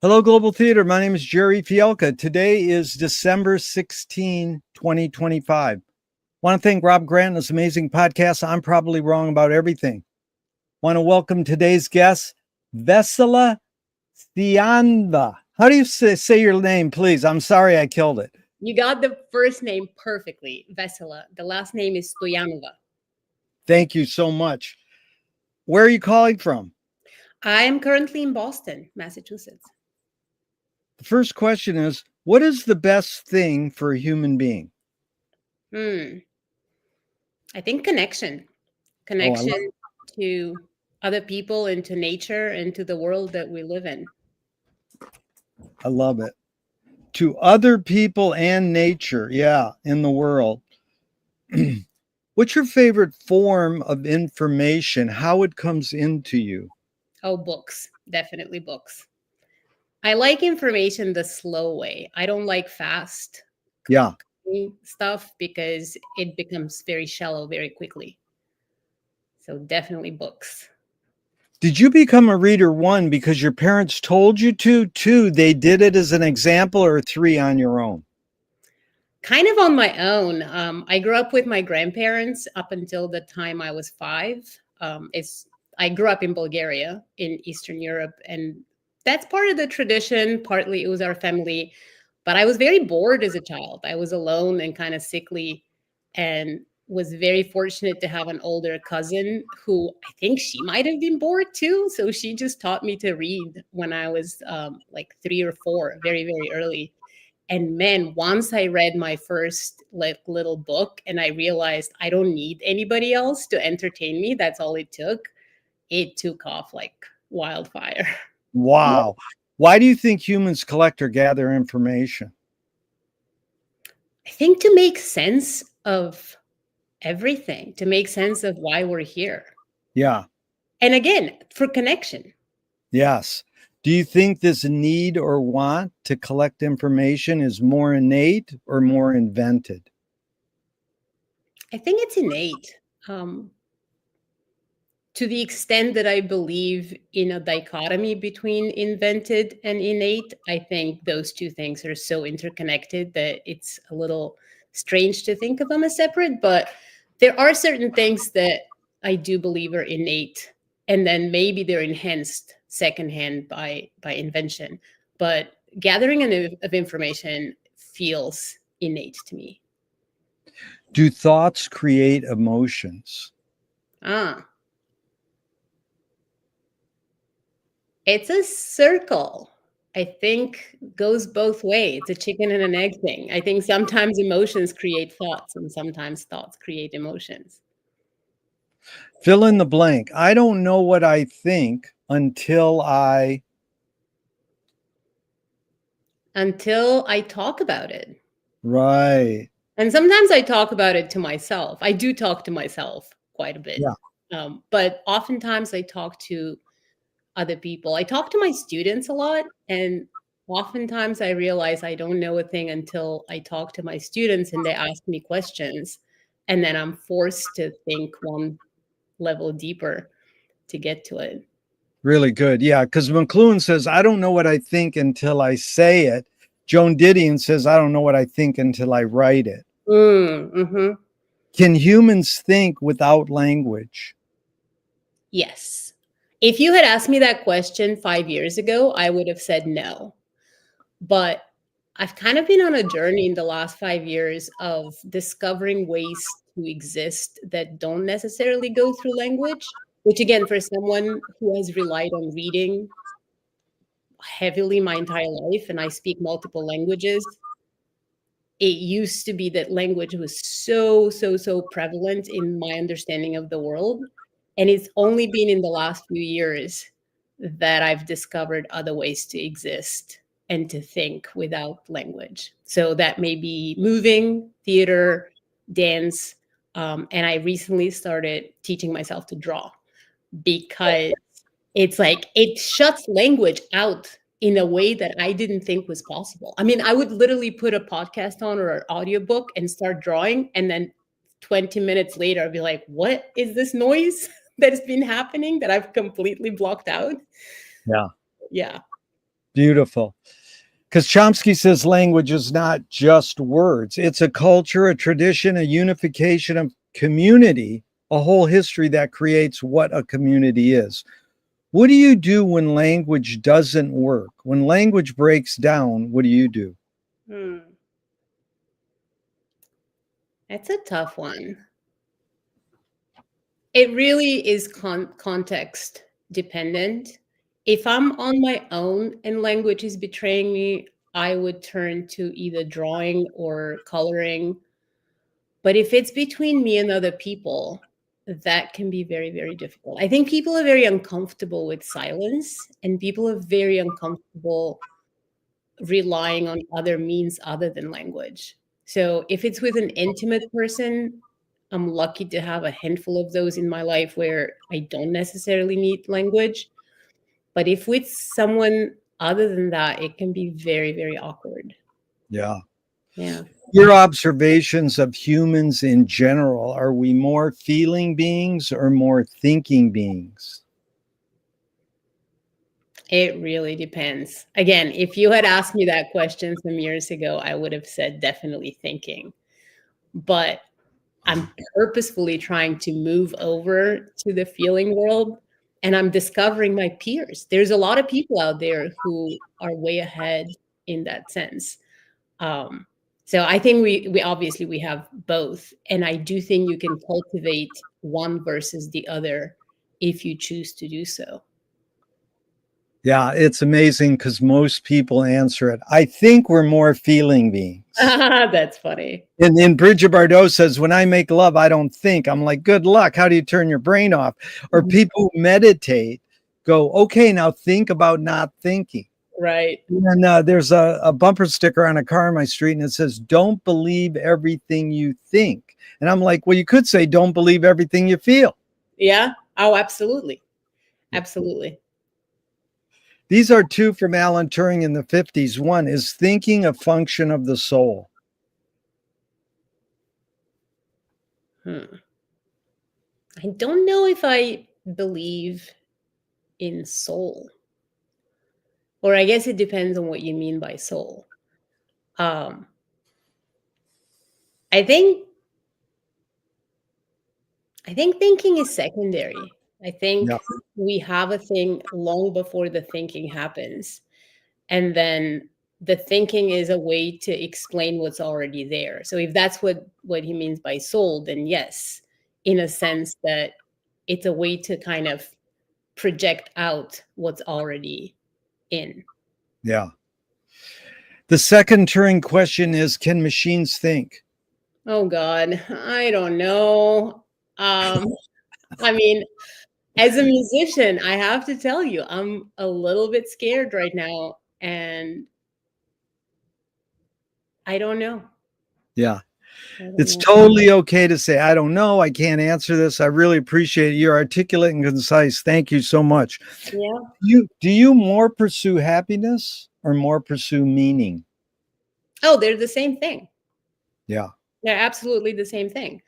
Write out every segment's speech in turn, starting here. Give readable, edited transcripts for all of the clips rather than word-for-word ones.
Hello, Global Theater. My name is Gerry Fialka. Today is December 16, 2025. Want to thank Rob Grant and his amazing podcast, I'm Probably Wrong About Everything. Want to welcome today's guest, Vessela Stoyanova. How do you say your name, please? I'm sorry I killed it. You got the first name perfectly, Vessela. The last name is Stoyanova. Thank you so much. Where are you calling from? I am currently in Boston, Massachusetts. The first question is, what is the best thing for a human being? I think connection. Connection to other people and to nature and to the world that we live in. I love it. To other people and nature, in the world. What's your favorite form of information? How it comes into you? Oh, books. Definitely books. I like information the slow way. I don't like fast stuff because it becomes very shallow very quickly. So definitely books. Did you become a reader, one, because your parents told you to, two, they did it as an example, or three, on your own? Kind of on my own. I grew up with my grandparents up until the time I was 5. I grew up in Bulgaria, in Eastern Europe, and that's part of the tradition. Partly it was our family, but I was very bored as a child. I was alone and kind of sickly, and was very fortunate to have an older cousin who I think she might have been bored too. So she just taught me to read when I was like 3 or 4, very, very early. And man, once I read my first little book and I realized I don't need anybody else to entertain me, that's all it took off like wildfire. Wow. Why do you think humans collect or gather information? I think to make sense of everything, to make sense of why we're here. Yeah. And again, for connection. Yes. Do you think this need or want to collect information is more innate or more invented? I think it's innate. To the extent that I believe in a dichotomy between invented and innate, I think those two things are so interconnected that it's a little strange to think of them as separate. But there are certain things that I do believe are innate, and then maybe they're enhanced secondhand by invention. But gathering of information feels innate to me. Do thoughts create emotions? It's a circle. I think goes both ways. It's a chicken and an egg thing. I think sometimes emotions create thoughts and sometimes thoughts create emotions. Fill in the blank. I don't know what I think until I talk about it. Right. And sometimes I talk about it to myself. I do talk to myself quite a bit. Yeah. But oftentimes I talk to other people. I talk to my students a lot, and oftentimes I realize I don't know a thing until I talk to my students and they ask me questions, and then I'm forced to think one level deeper to get to it. Really good. Yeah, because McLuhan says, I don't know what I think until I say it. Joan Didion says, I don't know what I think until I write it. Mm-hmm. Can humans think without language? Yes. If you had asked me that question 5 years ago, I would have said no. But I've kind of been on a journey in the last 5 years of discovering ways to exist that don't necessarily go through language, which again, for someone who has relied on reading heavily my entire life and I speak multiple languages, it used to be that language was so prevalent in my understanding of the world. And it's only been in the last few years that I've discovered other ways to exist and to think without language. So that may be moving, theater, dance. And I recently started teaching myself to draw because it's like it shuts language out in a way that I didn't think was possible. I mean, I would literally put a podcast on or an audiobook and start drawing. And then 20 minutes later, I'd be like, what is this noise that has been happening that I've completely blocked out? Yeah. Yeah. Beautiful. Because Chomsky says language is not just words. It's a culture, a tradition, a unification of community, a whole history that creates what a community is. What do you do when language doesn't work? When language breaks down, what do you do? That's a tough one. It really is context dependent. If I'm on my own and language is betraying me, I would turn to either drawing or coloring. But if it's between me and other people, that can be very, very difficult. I think people are very uncomfortable with silence, and people are very uncomfortable relying on other means other than language. So if it's with an intimate person, I'm lucky to have a handful of those in my life where I don't necessarily need language. But if with someone other than that, it can be very, very awkward. Yeah. Yeah. Your observations of humans in general, are we more feeling beings or more thinking beings? It really depends. Again, if you had asked me that question some years ago, I would have said definitely thinking. But I'm purposefully trying to move over to the feeling world, and I'm discovering my peers. There's a lot of people out there who are way ahead in that sense. So I think we obviously we have both, and I do think you can cultivate one versus the other if you choose to do so. Yeah, it's amazing because most people answer it. I think we're more feeling beings. That's funny. And Bridget Bardot says, when I make love, I don't think. I'm like, good luck. How do you turn your brain off? Or people who meditate go, okay, now think about not thinking. Right. And there's a bumper sticker on a car in my street, and it says, don't believe everything you think. And I'm like, well, you could say, don't believe everything you feel. Yeah. Oh, absolutely. Absolutely. These are two from Alan Turing in the 50s. One is thinking a function of the soul. I don't know if I believe in soul. Or I guess it depends on what you mean by soul. I think thinking is secondary. I think we have a thing long before the thinking happens. And then the thinking is a way to explain what's already there. So if that's what he means by soul, then yes, in a sense that it's a way to kind of project out what's already in. Yeah. The second Turing question is, can machines think? Oh God, I don't know. I mean, as a musician, I have to tell you, I'm a little bit scared right now, and I don't know. Yeah. It's totally okay to say, I don't know. I can't answer this. I really appreciate it. You're articulate and concise. Thank you so much. Yeah. Do you more pursue happiness or more pursue meaning? Oh, they're the same thing. Yeah. They're absolutely the same thing.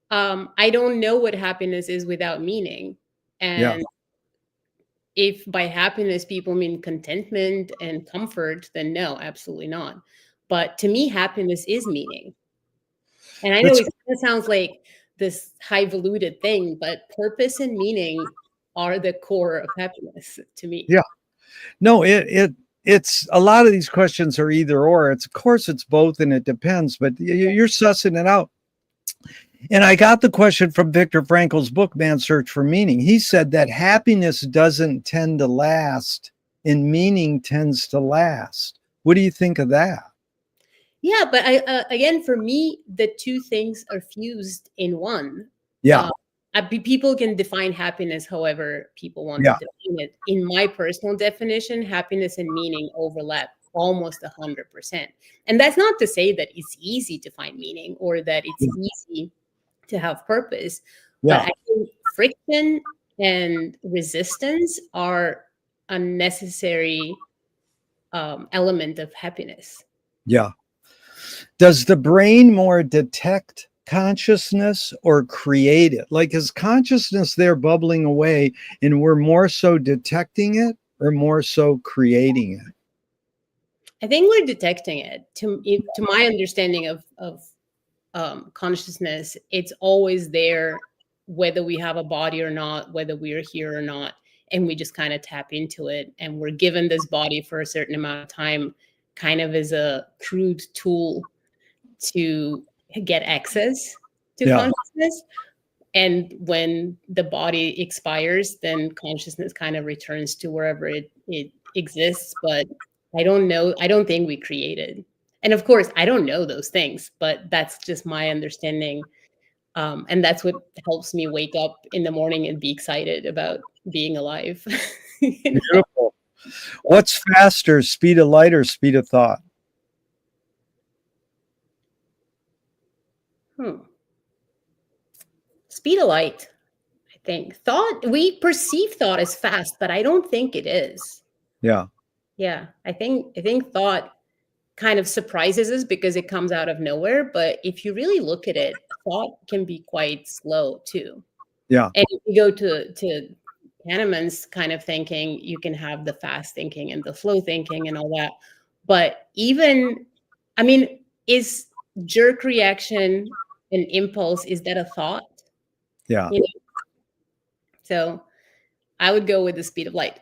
I don't know what happiness is without meaning. And if by happiness people mean contentment and comfort, then no, absolutely not. But to me, happiness is meaning. And I know it sounds like this highfalutin thing, but purpose and meaning are the core of happiness to me. Yeah. No, it's a lot of these questions are either or. It's of course it's both and it depends, but you're sussing it out. And I got the question from Viktor Frankl's book, Man's Search for Meaning. He said that happiness doesn't tend to last and meaning tends to last. What do you think of that? Yeah, but again, for me, the two things are fused in one. Yeah. People can define happiness however people want to define it. In my personal definition, happiness and meaning overlap almost 100%. And that's not to say that it's easy to find meaning or that it's easy to have purpose. But I think friction and resistance are a necessary element of happiness. Yeah. Does the brain more detect consciousness or create it? Like, is consciousness there bubbling away and we're more so detecting it or more so creating it? I think we're detecting it. To my understanding of consciousness, it's always there, whether we have a body or not, whether we are here or not, and we just kind of tap into it. And we're given this body for a certain amount of time, kind of as a crude tool to get access to consciousness. And when the body expires, then consciousness kind of returns to wherever it exists. But I don't know. I don't think we created. And of course, I don't know those things, but that's just my understanding. And that's what helps me wake up in the morning and be excited about being alive. You know? Beautiful. What's faster, speed of light or speed of thought? Speed of light, I think. Thought, we perceive thought as fast, but I don't think it is. Yeah. Yeah. I think thought kind of surprises us because it comes out of nowhere. But if you really look at it, thought can be quite slow too. Yeah. And if you go to Kahneman's kind of thinking, you can have the fast thinking and the slow thinking and all that. But even, I mean, is jerk reaction an impulse? Is that a thought? Yeah. You know? So I would go with the speed of light.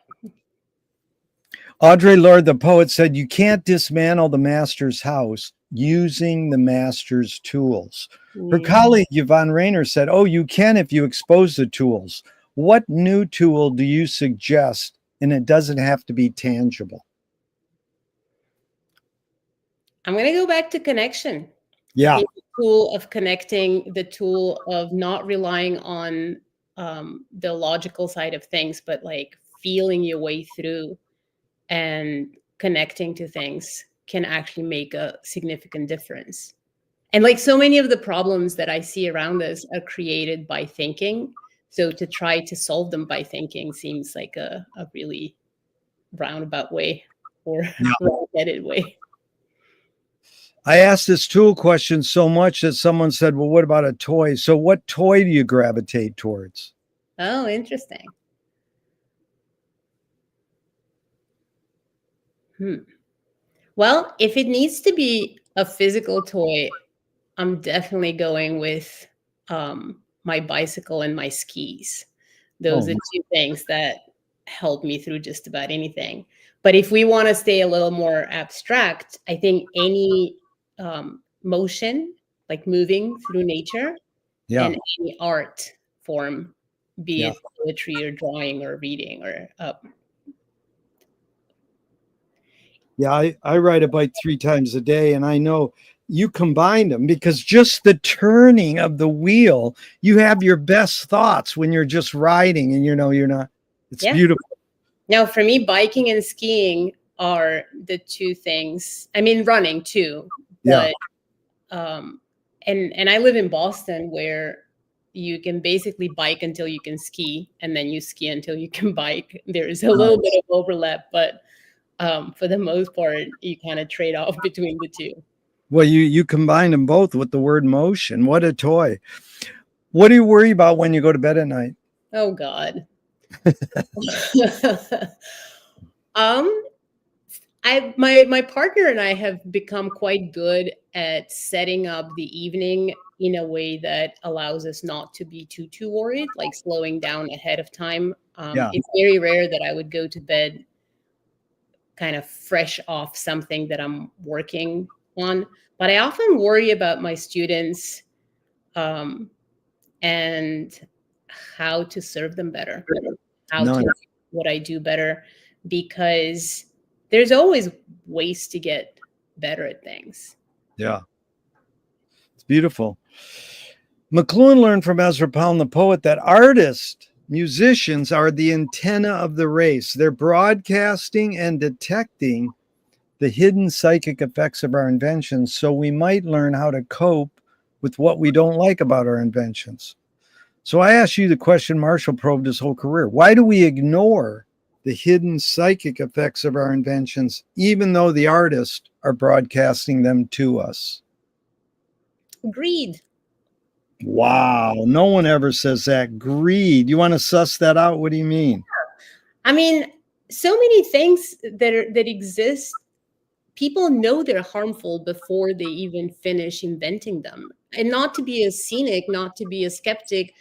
Audre Lorde, the poet, said, "You can't dismantle the master's house using the master's tools." Her colleague, Yvonne Rainer, said, "Oh, you can if you expose the tools. What new tool do you suggest? And it doesn't have to be tangible." I'm going to go back to connection. Yeah. The tool of connecting, the tool of not relying on the logical side of things, but like feeling your way through and connecting to things can actually make a significant difference. And like so many of the problems that I see around us are created by thinking. So to try to solve them by thinking seems like a really roundabout way or wrong-headed way. I asked this tool question so much that someone said, "Well, what about a toy?" So what toy do you gravitate towards? Oh, interesting. Well, if it needs to be a physical toy, I'm definitely going with my bicycle and my skis. Those are two things that help me through just about anything. But if we want to stay a little more abstract, I think any motion, like moving through nature, and any art form, be it poetry or drawing or reading or I ride a bike 3 times a day, and I know you combine them because just the turning of the wheel, you have your best thoughts when you're just riding and you're not. It's beautiful. Now, for me, biking and skiing are the two things. I mean, running too. But, and I live in Boston, where you can basically bike until you can ski, and then you ski until you can bike. There is a little bit of overlap, but for the most part, you kind of trade off between the two. Well, you combine them both with the word motion. What a toy. What do you worry about when you go to bed at night? Oh, God. My partner and I have become quite good at setting up the evening in a way that allows us not to be too worried, like slowing down ahead of time. It's very rare that I would go to bed kind of fresh off something that I'm working on, but I often worry about my students and how to serve them better, how to do what I do better, because there's always ways to get better at things. Yeah. It's beautiful. McLuhan learned from Ezra Pound, the poet, that artists, musicians are the antenna of the race. They're broadcasting and detecting the hidden psychic effects of our inventions, so we might learn how to cope with what we don't like about our inventions. So I asked you the question Marshall probed his whole career. Why do we ignore the hidden psychic effects of our inventions, even though the artists are broadcasting them to us? Greed. Wow. No one ever says that. Greed. You want to suss that out? What do you mean? I mean, so many things that exist people know they're harmful before they even finish inventing them. And not to be a cynic, not to be a skeptic,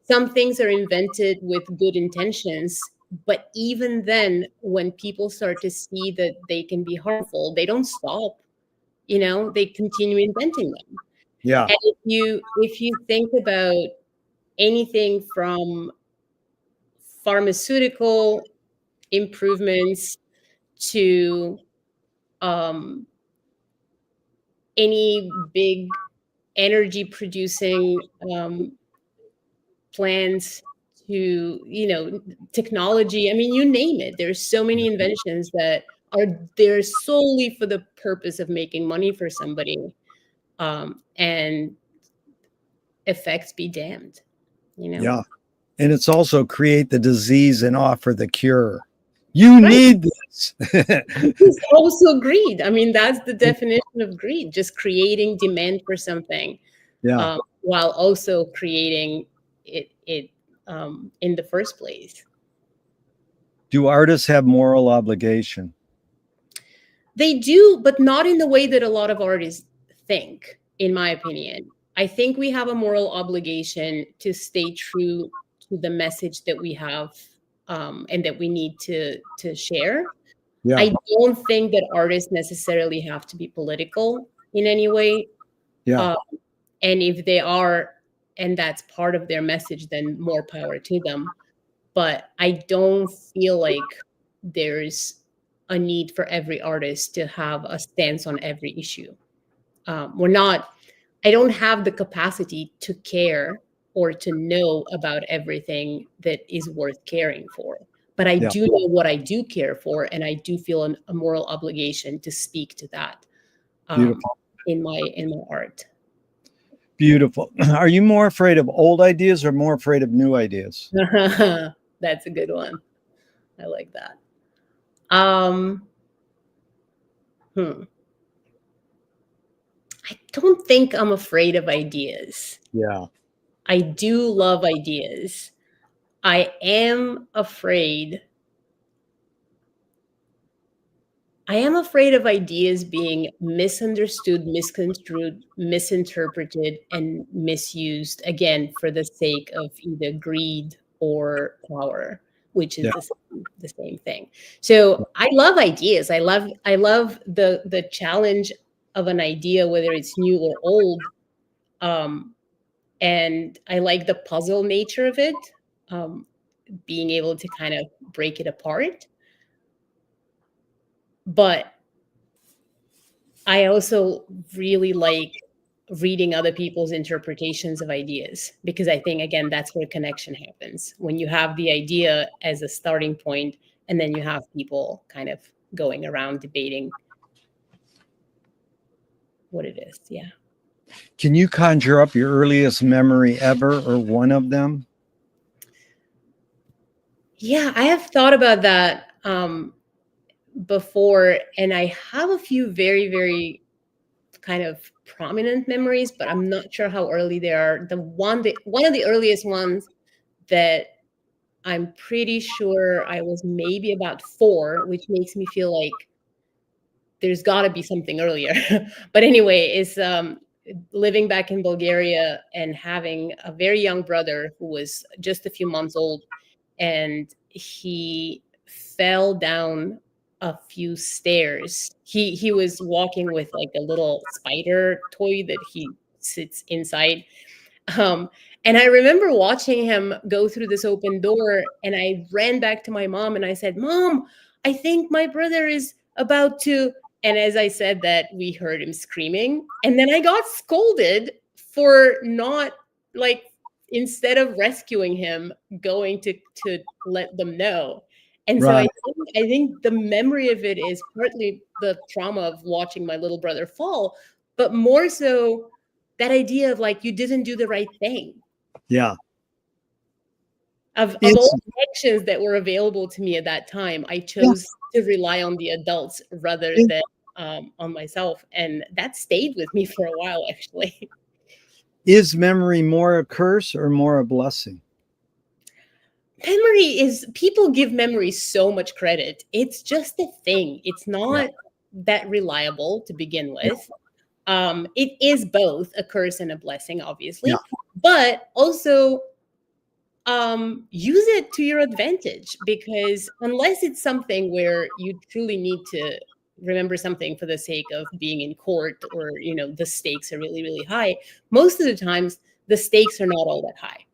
some things are invented with good intentions. But even then, when people start to see that they can be harmful, they don't stop. They continue inventing them. Yeah. And if you think about anything from pharmaceutical improvements to um, any big energy producing plants to technology, I mean, you name it, there's so many inventions that are there solely for the purpose of making money for somebody, and effects be damned. Yeah. And it's also create the disease and offer the cure. You Right. need this. It's also greed. I mean, that's the definition of greed, just creating demand for something, Yeah. while also creating it in the first place. Do artists have moral obligation? They do, but not in the way that a lot of artists think, in my opinion. I think we have a moral obligation to stay true to the message that we have, and that we need to share. Yeah. I don't think that artists necessarily have to be political in any way. Yeah. And if they are, and that's part of their message, then more power to them. But I don't feel like there's a need for every artist to have a stance on every issue. I don't have the capacity to care or to know about everything that is worth caring for. But I Yeah. do know what I do care for, and I do feel a moral obligation to speak to that, Beautiful. in my art. Beautiful. Are you more afraid of old ideas or more afraid of new ideas? That's a good one. I like that. I don't think I'm afraid of ideas. Yeah. I do love ideas. I am afraid. I am afraid of ideas being misunderstood, misconstrued, misinterpreted, and misused, again, for the sake of either greed or power, which is Yeah. the same thing. So I love ideas. I love the challenge of an idea, whether it's new or old. And I like the puzzle nature of it, being able to kind of break it apart. But I also really like reading other people's interpretations of ideas, because I think, again, that's where connection happens, when you have the idea as a starting point and then you have people kind of going around debating what it is. Yeah. Can you conjure up your earliest memory ever or one of them? Yeah, I have thought about that before, and I have a few very, very kind of prominent memories, but I'm not sure how early they are. One of the earliest ones that I'm pretty sure I was maybe about 4, which makes me feel like there's got to be something earlier. But anyway, is living back in Bulgaria and having a very young brother who was just a few months old, and he fell down a few stairs. He was walking with like a little spider toy that he sits inside. Um, and I remember watching him go through this open door, and I ran back to my mom and I said, "Mom, I think my brother is about to." And as I said that, we heard him screaming. And then I got scolded for not, like, instead of rescuing him, going to let them know. And so Right. I think the memory of it is partly the trauma of watching my little brother fall, but more so that idea of, like, you didn't do the right thing. Yeah. Of It's all the actions that were available to me at that time, I chose to rely on the adults rather it- than on myself, and that stayed with me for a while, actually. is memory more a curse or more a blessing? People give memory so much credit. It's just a thing. It's Yeah. not that reliable to begin with. It is both a curse and a blessing, obviously, but also use it to your advantage, because unless it's something where you truly need to remember something for the sake of being in court, or the stakes are really, really high, most of the times the stakes are not all that high.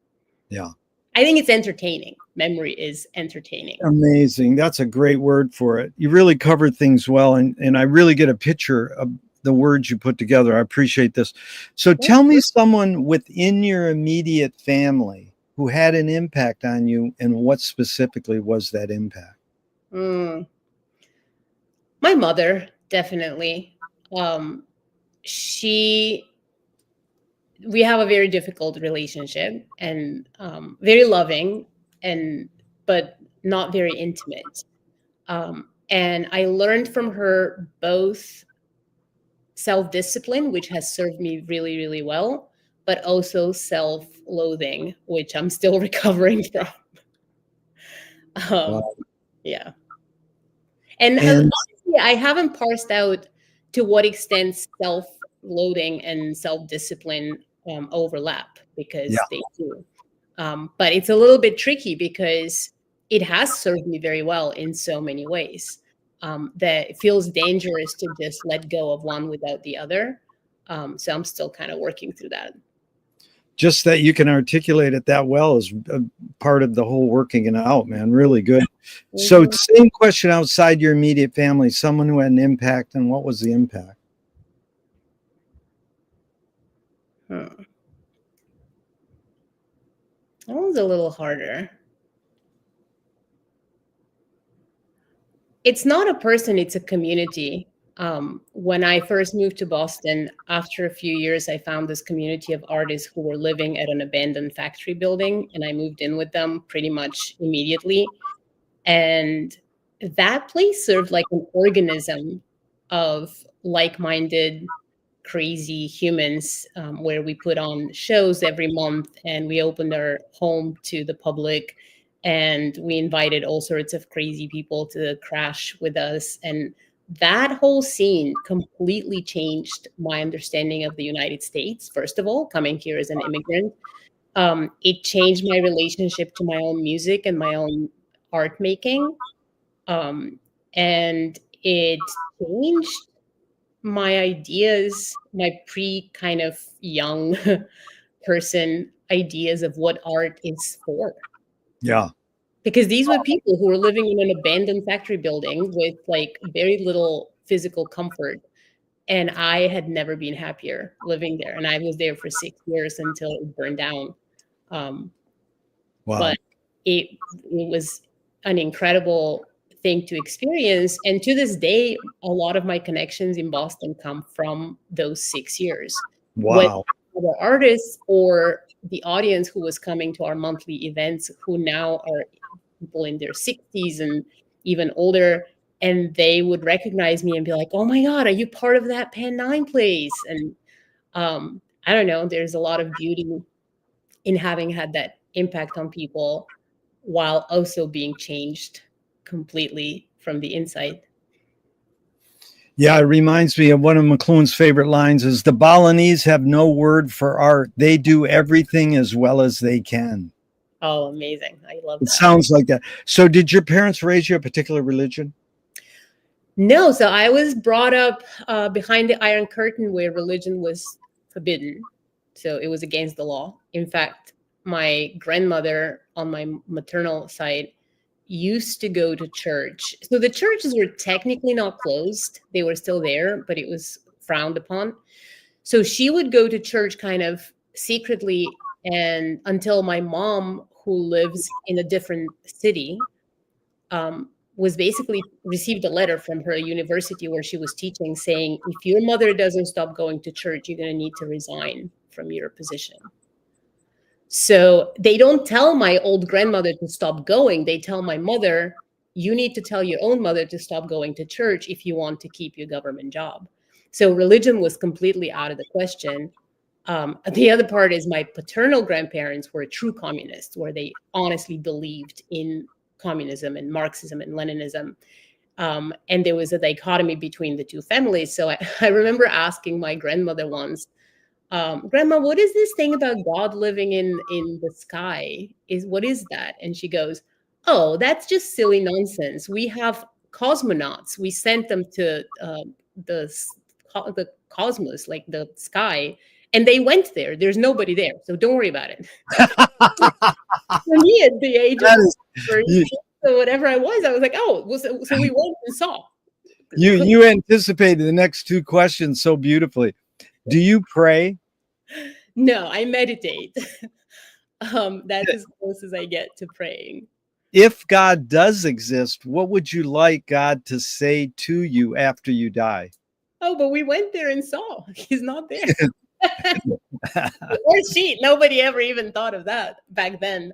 Yeah. I think it's entertaining. Memory is entertaining. Amazing. That's a great word for it. You really covered things well, and I really get a picture of the words you put together. I appreciate this. So tell me someone within your immediate family who had an impact on you, and what specifically was that impact? My mother, definitely. We have a very difficult relationship, and very loving, but not very intimate. And I learned from her both self-discipline, which has served me really, really well, but also self-loathing, which I'm still recovering from. Wow. Yeah. And And honestly, I haven't parsed out to what extent self-loathing and self-discipline overlap, because they do. But it's a little bit tricky, because it has served me very well in so many ways, that it feels dangerous to just let go of one without the other. So I'm still kind of working through that. just that you can articulate it that well is a part of the whole working it out, man. Really good. So same question outside your immediate family, someone who had an impact, and what was the impact? That was a little harder. It's not a person, it's a community. When I first moved to Boston, after a few years, I found this community of artists who were living at an abandoned factory building, and I moved in with them pretty much immediately. And that place served like an organism of like-minded, crazy humans, where we put on shows every month, and we opened our home to the public, and we invited all sorts of crazy people to crash with us. And that whole scene completely changed my understanding of the United States. First of all, coming here as an immigrant, it changed my relationship to my own music and my own art making. And it changed my ideas, my kind of young person ideas of what art is for. Yeah. Because these were people who were living in an abandoned factory building with like very little physical comfort. And I had never been happier living there. And I was there for 6 years until it burned down. Wow. But it was an incredible thing to experience. And to this day, a lot of my connections in Boston come from those 6 years. Wow. Whether artists or the audience who was coming to our monthly events, who now are people in their 60s and even older, and they would recognize me and be like, "Oh my God, are you part of that Pan 9 place?" And I don't know, there's a lot of beauty in having had that impact on people while also being changed completely from the inside. Yeah, it reminds me of one of McLuhan's favorite lines is, "The Balinese have no word for art. They do everything as well as they can." Oh, amazing. I love It that. sounds like that. So did your parents raise you a particular religion? No, so I was brought up behind the Iron Curtain, where religion was forbidden. So it was against the law. In fact, my grandmother on my maternal side used to go to church. So the churches were technically not closed. They were still there, but it was frowned upon. So she would go to church kind of secretly, and until my mom, who lives in a different city, was basically received a letter from her university where she was teaching saying, if your mother doesn't stop going to church, you're going to need to resign from your position. So they don't tell my old grandmother to stop going. They tell my mother, you need to tell your own mother to stop going to church if you want to keep your government job. So religion was completely out of the question. The other part is my paternal grandparents were true communists, where they honestly believed in communism and Marxism and Leninism. And there was a dichotomy between the two families. So I remember asking my grandmother once, Grandma, what is this thing about God living in the sky? What is that? And she goes, oh, that's just silly nonsense. We have cosmonauts. We sent them to the cosmos, like the sky, and they went there. There's nobody there, so don't worry about it. For me, at the age of That is, so whatever I was like, oh, so we went and saw. you anticipated the next two questions so beautifully. Do you pray? No, I meditate. That's as close as I get to praying. If God does exist, what would you like God to say to you after you die? Oh, but we went there and saw. He's not there. Or she. Nobody ever even thought of that back then.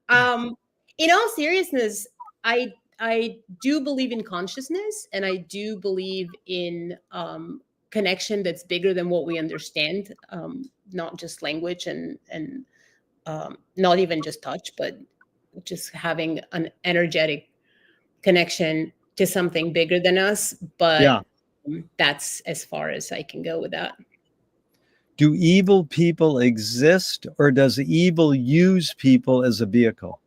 In all seriousness, I do believe in consciousness, and I do believe in connection that's bigger than what we understand, not just language and not even just touch, but just having an energetic connection to something bigger than us. But Yeah. that's as far as I can go with that. Do evil people exist, or does evil use people as a vehicle?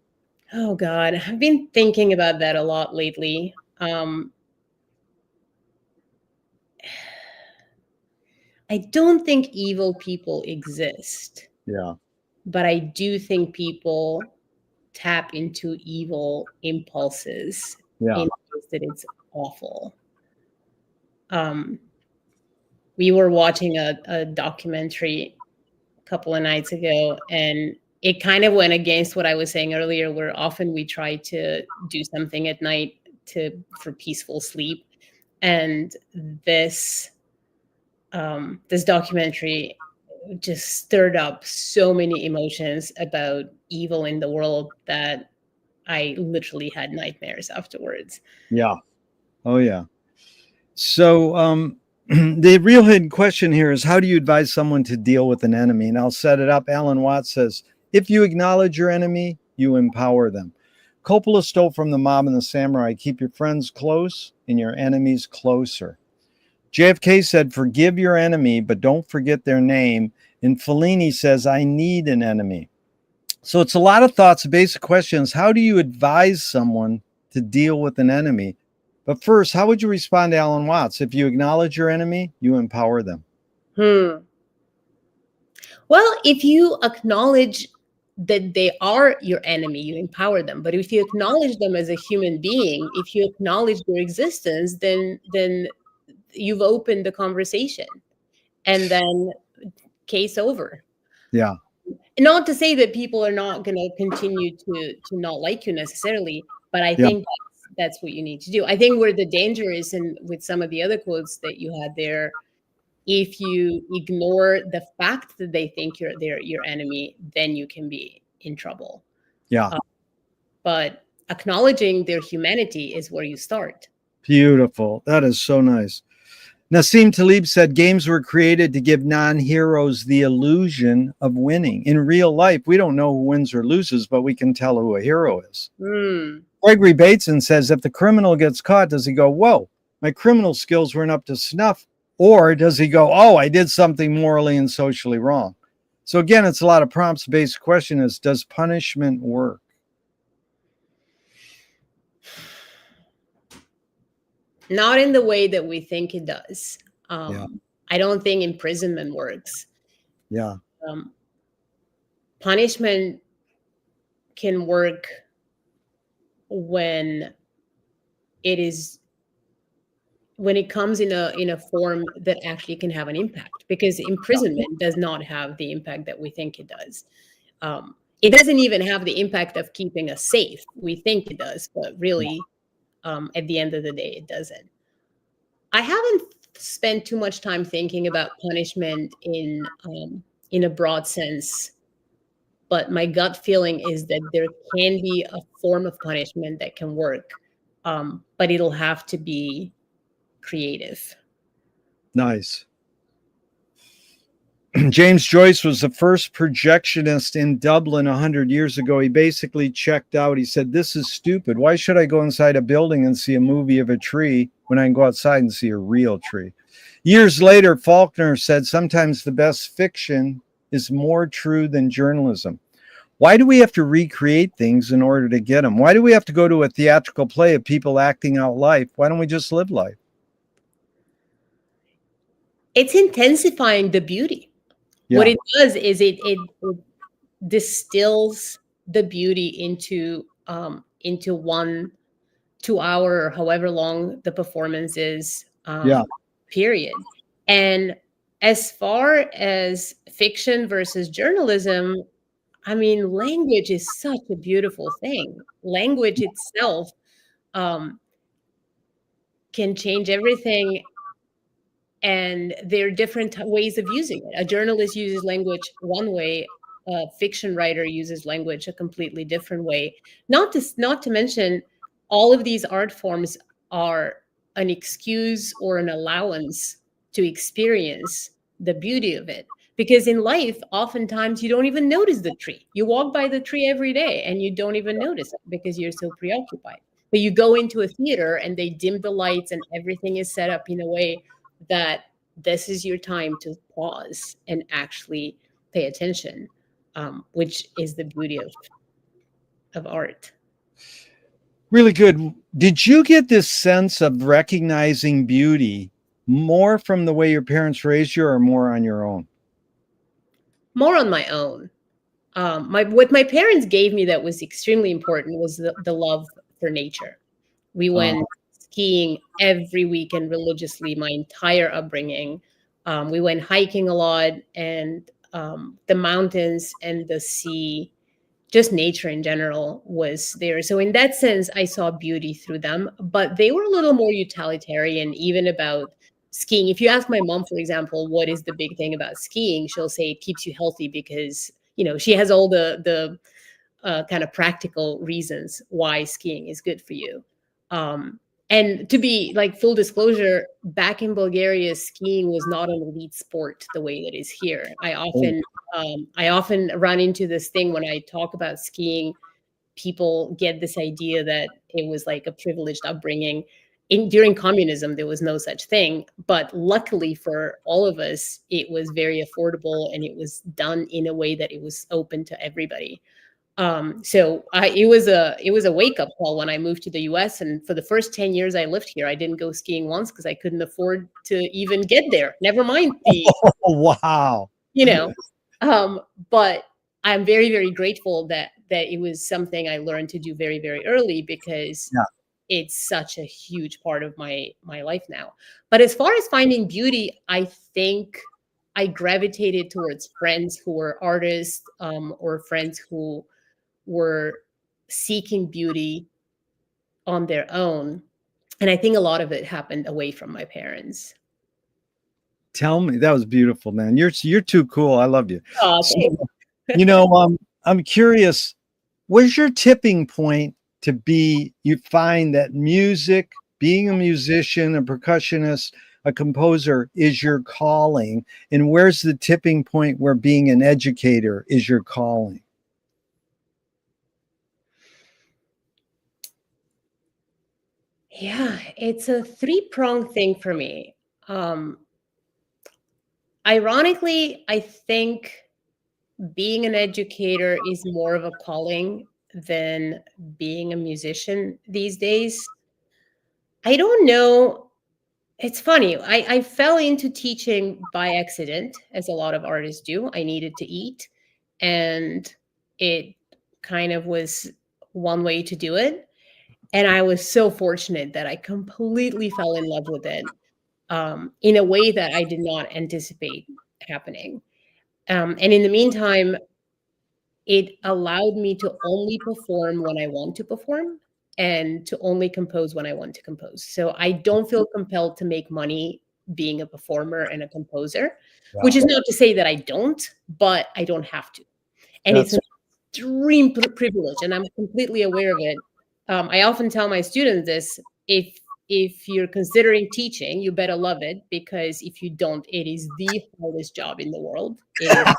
Oh God, I've been thinking about that a lot lately. I don't think evil people exist. Yeah. But I do think people tap into evil impulses Yeah. in ways that it's awful. We were watching a documentary a couple of nights ago, and it kind of went against what I was saying earlier, where often we try to do something at night for peaceful sleep. And this documentary just stirred up so many emotions about evil in the world that I literally had nightmares afterwards. Yeah. Oh, yeah. So the real hidden question here is, how do you advise someone to deal with an enemy? And I'll set it up. Alan Watts says, if you acknowledge your enemy, you empower them. Coppola stole from the mob and the samurai. Keep your friends close and your enemies closer. JFK said, forgive your enemy, but don't forget their name. And Fellini says, I need an enemy. So it's a lot of thoughts. The basic question is, how do you advise someone to deal with an enemy? But first, how would you respond to Alan Watts? If you acknowledge your enemy, you empower them. Well, if you acknowledge that they are your enemy, you empower them. But if you acknowledge them as a human being, if you acknowledge their existence, then you've opened the conversation, and then case over. Yeah. Not to say that people are not going to continue to not like you necessarily, but I think that's what you need to do. I think where the danger is, and with some of the other quotes that you had there, if you ignore the fact that they think they're your enemy, then you can be in trouble. Yeah. But acknowledging their humanity is where you start. Beautiful. That is so nice. Nassim Taleb said, games were created to give non-heroes the illusion of winning. In real life, we don't know who wins or loses, but we can tell who a hero is. Gregory Bateson says, if the criminal gets caught, does he go, whoa, my criminal skills weren't up to snuff? Or does he go, oh, I did something morally and socially wrong? So again, it's a lot of prompts-based question is, does punishment work? Not in the way that we think it does. I don't think imprisonment works. Yeah. Punishment can work when it comes in a form that actually can have an impact, because imprisonment does not have the impact that we think it does. It doesn't even have the impact of keeping us safe. We think it does, but really, at the end of the day, it doesn't. I haven't spent too much time thinking about punishment in a broad sense, but my gut feeling is that there can be a form of punishment that can work, but it'll have to be creative. Nice. James Joyce was the first projectionist in Dublin 100 years ago. He basically checked out. He said, "This is stupid. Why should I go inside a building and see a movie of a tree when I can go outside and see a real tree?" Years later, Faulkner said, "Sometimes the best fiction is more true than journalism." Why do we have to recreate things in order to get them? Why do we have to go to a theatrical play of people acting out life? Why don't we just live life? It's intensifying the beauty. Yeah. What it does is it distills the beauty into 1 2 hour or however long the performance is, Yeah. period. And as far as fiction versus journalism, I mean, language is such a beautiful thing. Language itself um, can change everything, and there are different ways of using it. A journalist uses language one way, a fiction writer uses language a completely different way. Not to mention, all of these art forms are an excuse or an allowance to experience the beauty of it. Because in life, oftentimes you don't even notice the tree. You walk by the tree every day and you don't even notice it because you're so preoccupied. But you go into a theater and they dim the lights and everything is set up in a way that this is your time to pause and actually pay attention, which is the beauty of art. Really good. Did you get this sense of recognizing beauty more from the way your parents raised you or more on your own? More on my own. What my parents gave me that was extremely important was the love for nature. We went skiing every weekend religiously, my entire upbringing. We went hiking a lot, and the mountains and the sea, just nature in general, was there. So in that sense, I saw beauty through them, but they were a little more utilitarian, even about skiing. If you ask my mom, for example, what is the big thing about skiing, she'll say it keeps you healthy because, she has all the kind of practical reasons why skiing is good for you. Um, and to be like full disclosure, back in Bulgaria, skiing was not an elite sport the way that is here. I often run into this thing when I talk about skiing. People get this idea that it was like a privileged upbringing. During communism, there was no such thing. But luckily for all of us, it was very affordable and it was done in a way that it was open to everybody. It was a wake up call when I moved to the US. And for the first 10 years I lived here, I didn't go skiing once because I couldn't afford to even get there. Never mind Oh, wow. you know, but I'm very, very grateful that it was something I learned to do very, very early because Yeah. it's such a huge part of my life now. But as far as finding beauty, I think I gravitated towards friends who were artists, or friends who were seeking beauty on their own. And I think a lot of it happened away from my parents. Tell me. That was beautiful, man. You're too cool. I love you. Oh, So, thanks. I'm curious, where's your tipping point to be, you find that music, being a musician, a percussionist, a composer is your calling? And where's the tipping point where being an educator is your calling? Yeah, it's a three-pronged thing for me. Um, Ironically, I think being an educator is more of a calling than being a musician these days. I don't know. It's funny. I fell into teaching by accident, as a lot of artists do. I needed to eat, and it kind of was one way to do it. And I was so fortunate that I completely fell in love with it, in a way that I did not anticipate happening. And in the meantime, it allowed me to only perform when I want to perform and to only compose when I want to compose. So I don't feel compelled to make money being a performer and a composer, which Wow. is not to say that I don't, but I don't have to. And it's That's an extreme privilege, and I'm completely aware of it. I often tell my students this: if if you're considering teaching, you better love it, because if you don't, it is the hardest job in the world. It is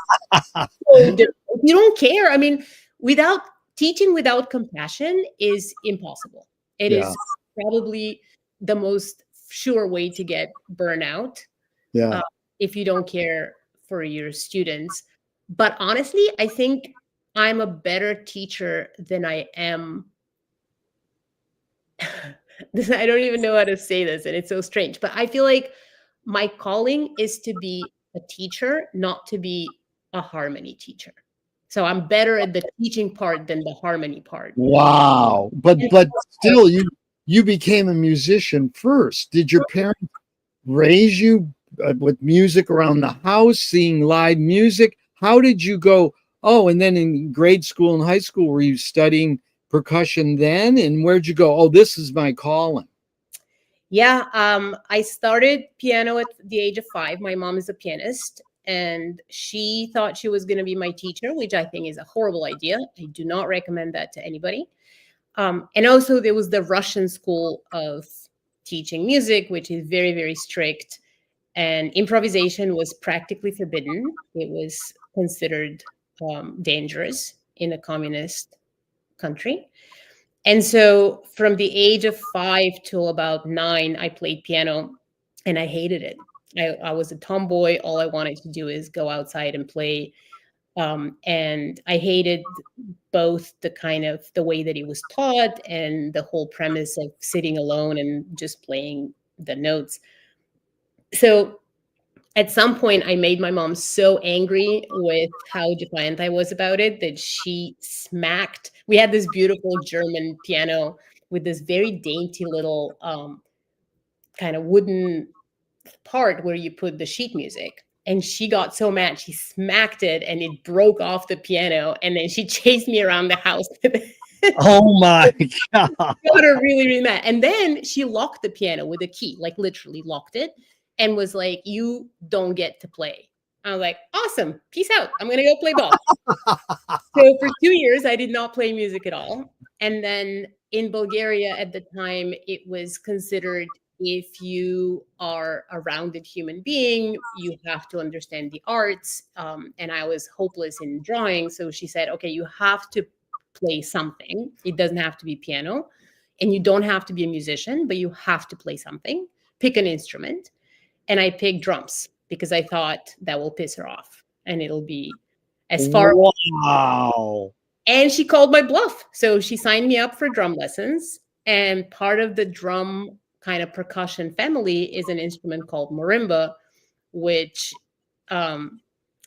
so difficult. You don't care. I mean, without teaching without compassion is impossible. It Yeah. is probably the most sure way to get burnout Yeah. if you don't care for your students. But honestly, I think I'm a better teacher than I am. I don't even know how to say this, and it's so strange. But I feel like my calling is to be a teacher, not to be a harmony teacher. So I'm better at the teaching part than the harmony part. Wow. But And still, you became a musician first. Did your parents raise you with music around the house, seeing live music? How did you go? Oh, and then in grade school and high school, were you studying percussion then? And where'd you go? Oh, this is my calling. yeah, I started piano at the age of 5. My mom is a pianist, and she thought she was going to be my teacher, which I think is a horrible idea. I do not recommend that to anybody. And also, there was the Russian school of teaching music, which is very, very strict. And improvisation was practically forbidden. It was considered dangerous in a communist country. And so from the age of 5 till about 9, I played piano and I hated it. I was a tomboy. All I wanted to do is go outside and play. And I hated both the kind of the way that it was taught and the whole premise of sitting alone and just playing the notes. So at some point, I made my mom so angry with how defiant I was about it that she smacked. We had this beautiful German piano with this very dainty little kind of wooden part where you put the sheet music. And she got so mad, she smacked it and it broke off the piano. And then she chased me around the house with it. Oh my God. Got her really, really mad. And then she locked the piano with a key, like literally locked it, and was like, "You don't get to play." I was like, "Awesome, peace out. I'm gonna go play ball." So for 2 years, I did not play music at all. And then in Bulgaria at the time, it was considered, if you are a rounded human being, you have to understand the arts. And I was hopeless in drawing. So she said, okay, you have to play something. It doesn't have to be piano. And you don't have to be a musician, but you have to play something. Pick an instrument. And I picked drums because I thought that will piss her off and it'll be as far. Wow. And she called my bluff. So she signed me up for drum lessons. And part of the drum kind of percussion family is an instrument called marimba, which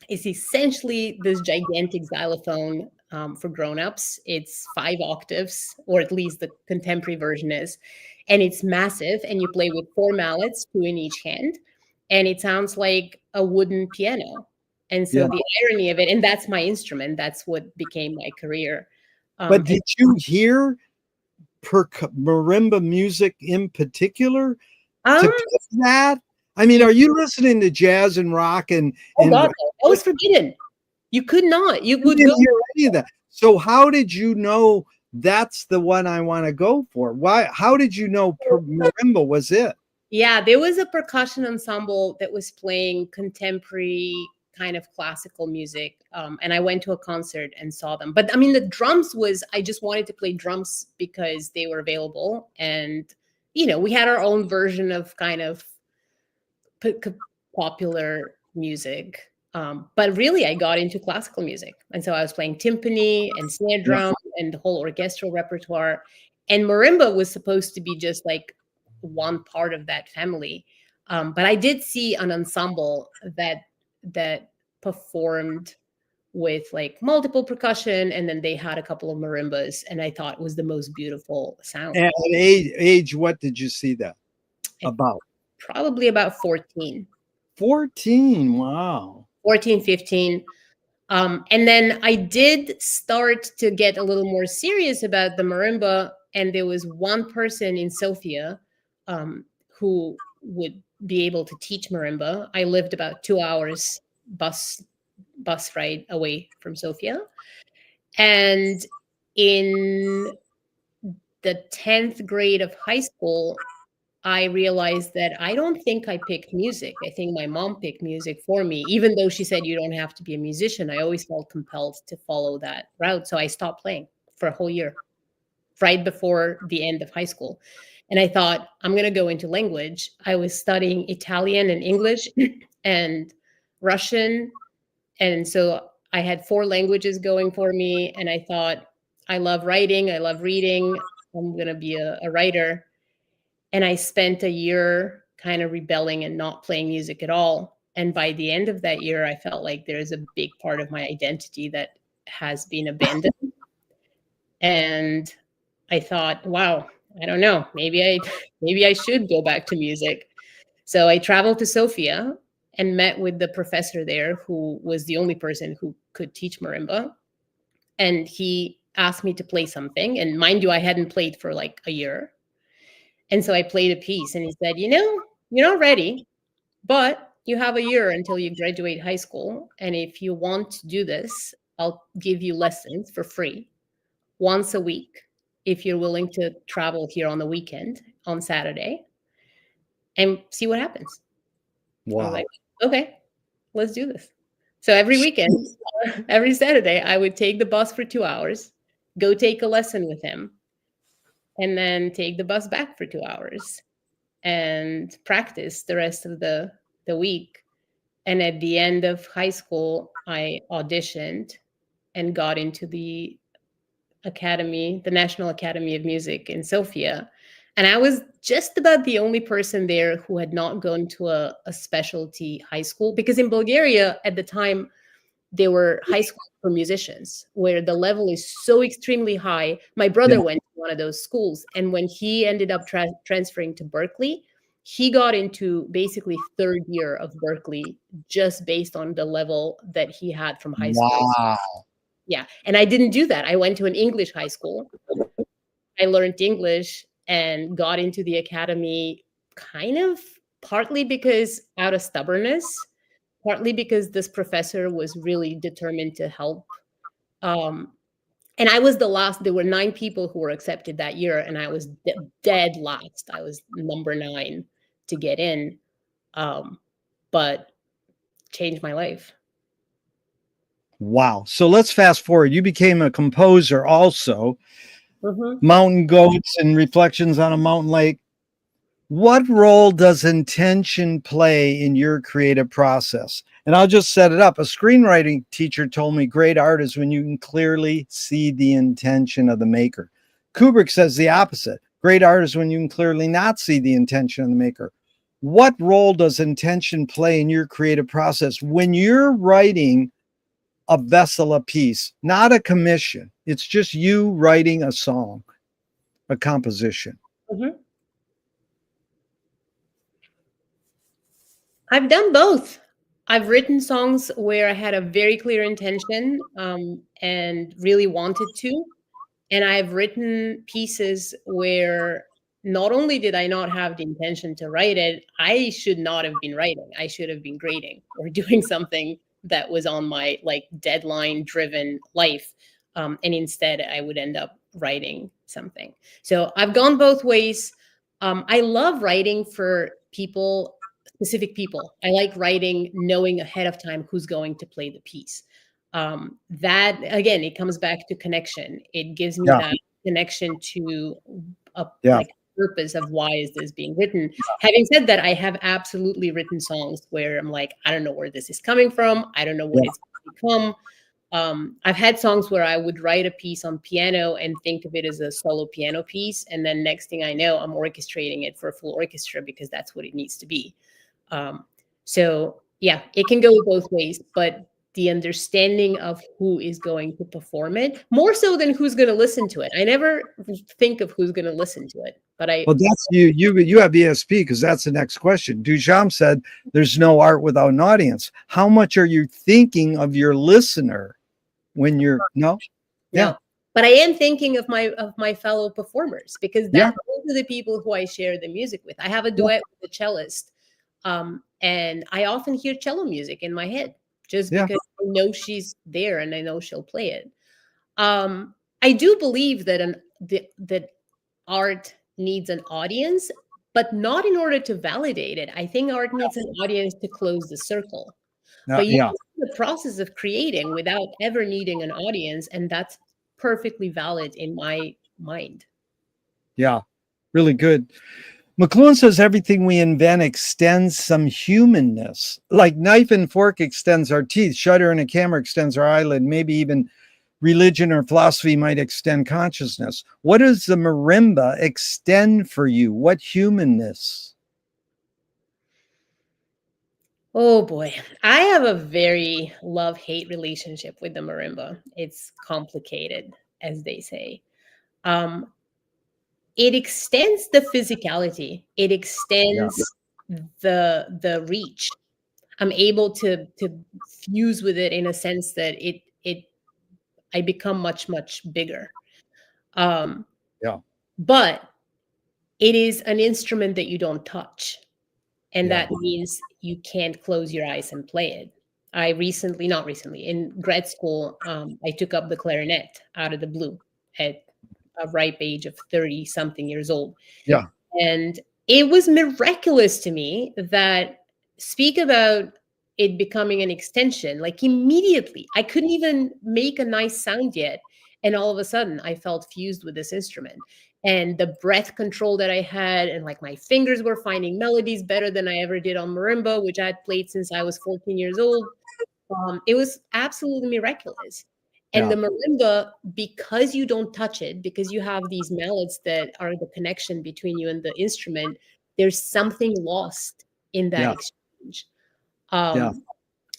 is essentially this gigantic xylophone for grown-ups. It's 5 octaves, or at least the contemporary version is. And it's massive. And you play with 4 mallets, 2 in each hand. And it sounds like a wooden piano. And so Yeah. the irony of it, and that's my instrument, that's what became my career. But did you hear marimba music in particular to pick that? I mean, are you listening to jazz and rock and God, no, that was forbidden. You could not. You would didn't go. hear any of that. So how did you know that's the one I want to go for? Why? How did you know marimba was it? Yeah, there was a percussion ensemble that was playing contemporary kind of classical music. And I went to a concert and saw them. But I mean, the drums was, I just wanted to play drums because they were available. And, you know, we had our own version of kind of popular music. But really, I got into classical music. And so I was playing timpani and snare drum and the whole orchestral repertoire. And marimba was supposed to be just like one part of that family. But I did see an ensemble that performed with like multiple percussion, and then they had a couple of marimbas, and I thought it was the most beautiful sound. At age, what did you see that about? Probably about 14. 14. Wow. 14, 15. And then I did start to get a little more serious about the marimba. And there was one person in Sofia who would be able to teach marimba. I lived about 2 hours bus ride away from Sofia. And in the 10th grade of high school, I realized that I don't think I picked music. I think my mom picked music for me, even though she said you don't have to be a musician. I always felt compelled to follow that route. So I stopped playing for a whole year, right before the end of high school. And I thought, I'm going to go into language. I was studying Italian and English and Russian. And so I had 4 languages going for me. And I thought, I love writing, I love reading. I'm going to be a writer. And I spent a year kind of rebelling and not playing music at all. And by the end of that year, I felt like there's a big part of my identity that has been abandoned. And I thought, wow, I don't know, maybe I should go back to music. So I traveled to Sofia and met with the professor there, who was the only person who could teach marimba. And he asked me to play something. And mind you, I hadn't played for like a year. And so I played a piece, and he said, you're not ready, but you have a year until you graduate high school. And if you want to do this, I'll give you lessons for free once a week if you're willing to travel here on the weekend on Saturday and see what happens. I was Wow. like, okay, let's do this. So every weekend, every Saturday, I would take the bus for 2 hours, go take a lesson with him, and then take the bus back for 2 hours and practice the rest of the week. And at the end of high school, I auditioned and got into the academy, the National Academy of Music in Sofia. And I was just about the only person there who had not gone to a specialty high school, because in Bulgaria at the time, there were high schools for musicians where the level is so extremely high. My brother went to one of those schools, and when he ended up transferring to Berkeley, he got into basically third year of Berkeley just based on the level that he had from high school. Wow. Yeah. And I didn't do that. I went to an English high school. I learned English and got into the academy kind of partly because out of stubbornness, partly because this professor was really determined to help. And I was the last. There were 9 people who were accepted that year, and I was dead last. I was number 9 to get in, but changed my life. Wow. So let's fast forward. You became a composer also. Mountain Goats and Reflections on a Mountain Lake. What role does intention play in your creative process? And I'll just set it up. A screenwriting teacher told me great art is when you can clearly see the intention of the maker. Kubrick says the opposite. Great art is when you can clearly not see the intention of the maker. What role does intention play in your creative process when you're writing a Vessela piece, not a commission? It's just you writing a song, a composition. I've done both. I've written songs where I had a very clear intention and really wanted to. And I've written pieces where not only did I not have the intention to write it, I should not have been writing. I should have been grading or doing something that was on my like deadline driven life. And instead I would end up writing something. So I've gone both ways. I love writing for people, specific people. I like writing, knowing ahead of time who's going to play the piece. That again, it comes back to connection. It gives me that connection to a like purpose of why is this being written. Having said that, I have absolutely written songs where I'm like, I don't know where this is coming from. I don't know what it's going to become. I've had songs where I would write a piece on piano and think of it as a solo piano piece, and then next thing I know, I'm orchestrating it for a full orchestra because that's what it needs to be. So yeah, it can go both ways, but the understanding of who is going to perform it more so than who's going to listen to it. I never think of who's going to listen to it, but well, that's you have ESP, because that's the next question. Duchamp said there's no art without an audience. How much are you thinking of your listener when you're no? But I am thinking of my fellow performers, because those are the people who I share the music with. I have a duet with a cellist, and I often hear cello music in my head just because I know she's there and I know she'll play it. I do believe that that art needs an audience, but not in order to validate it. I think art needs an audience to close the circle. But you Yeah. can do the process of creating without ever needing an audience, and that's perfectly valid in my mind. Yeah. Really good. McLuhan says everything we invent extends some humanness. Like knife and fork extends our teeth, shutter and a camera extends our eyelid, maybe even religion or philosophy might extend consciousness. What does the marimba extend for you? What humanness? Oh boy, I have a very love-hate relationship with the marimba. It's complicated, as they say. Um, it extends the physicality. It Yeah. extends the reach. I'm able to fuse with it in a sense that it I become much bigger. Um, Yeah. but it is an instrument that you don't touch. And Yeah. that means you can't close your eyes and play it. I recently, not recently, in grad school, I took up the clarinet out of the blue at a ripe age of 30 something years old. Yeah. And it was miraculous to me that, speak about it becoming an extension, like immediately, I couldn't even make a nice sound yet. And all of a sudden, I felt fused with this instrument. And the breath control that I had, and like my fingers were finding melodies better than I ever did on marimba, which I had played since I was 14 years old. It was absolutely miraculous. And Yeah. the marimba, because you don't touch it, because you have these mallets that are the connection between you and the instrument, there's something lost in that Yeah. exchange. Yeah. Um,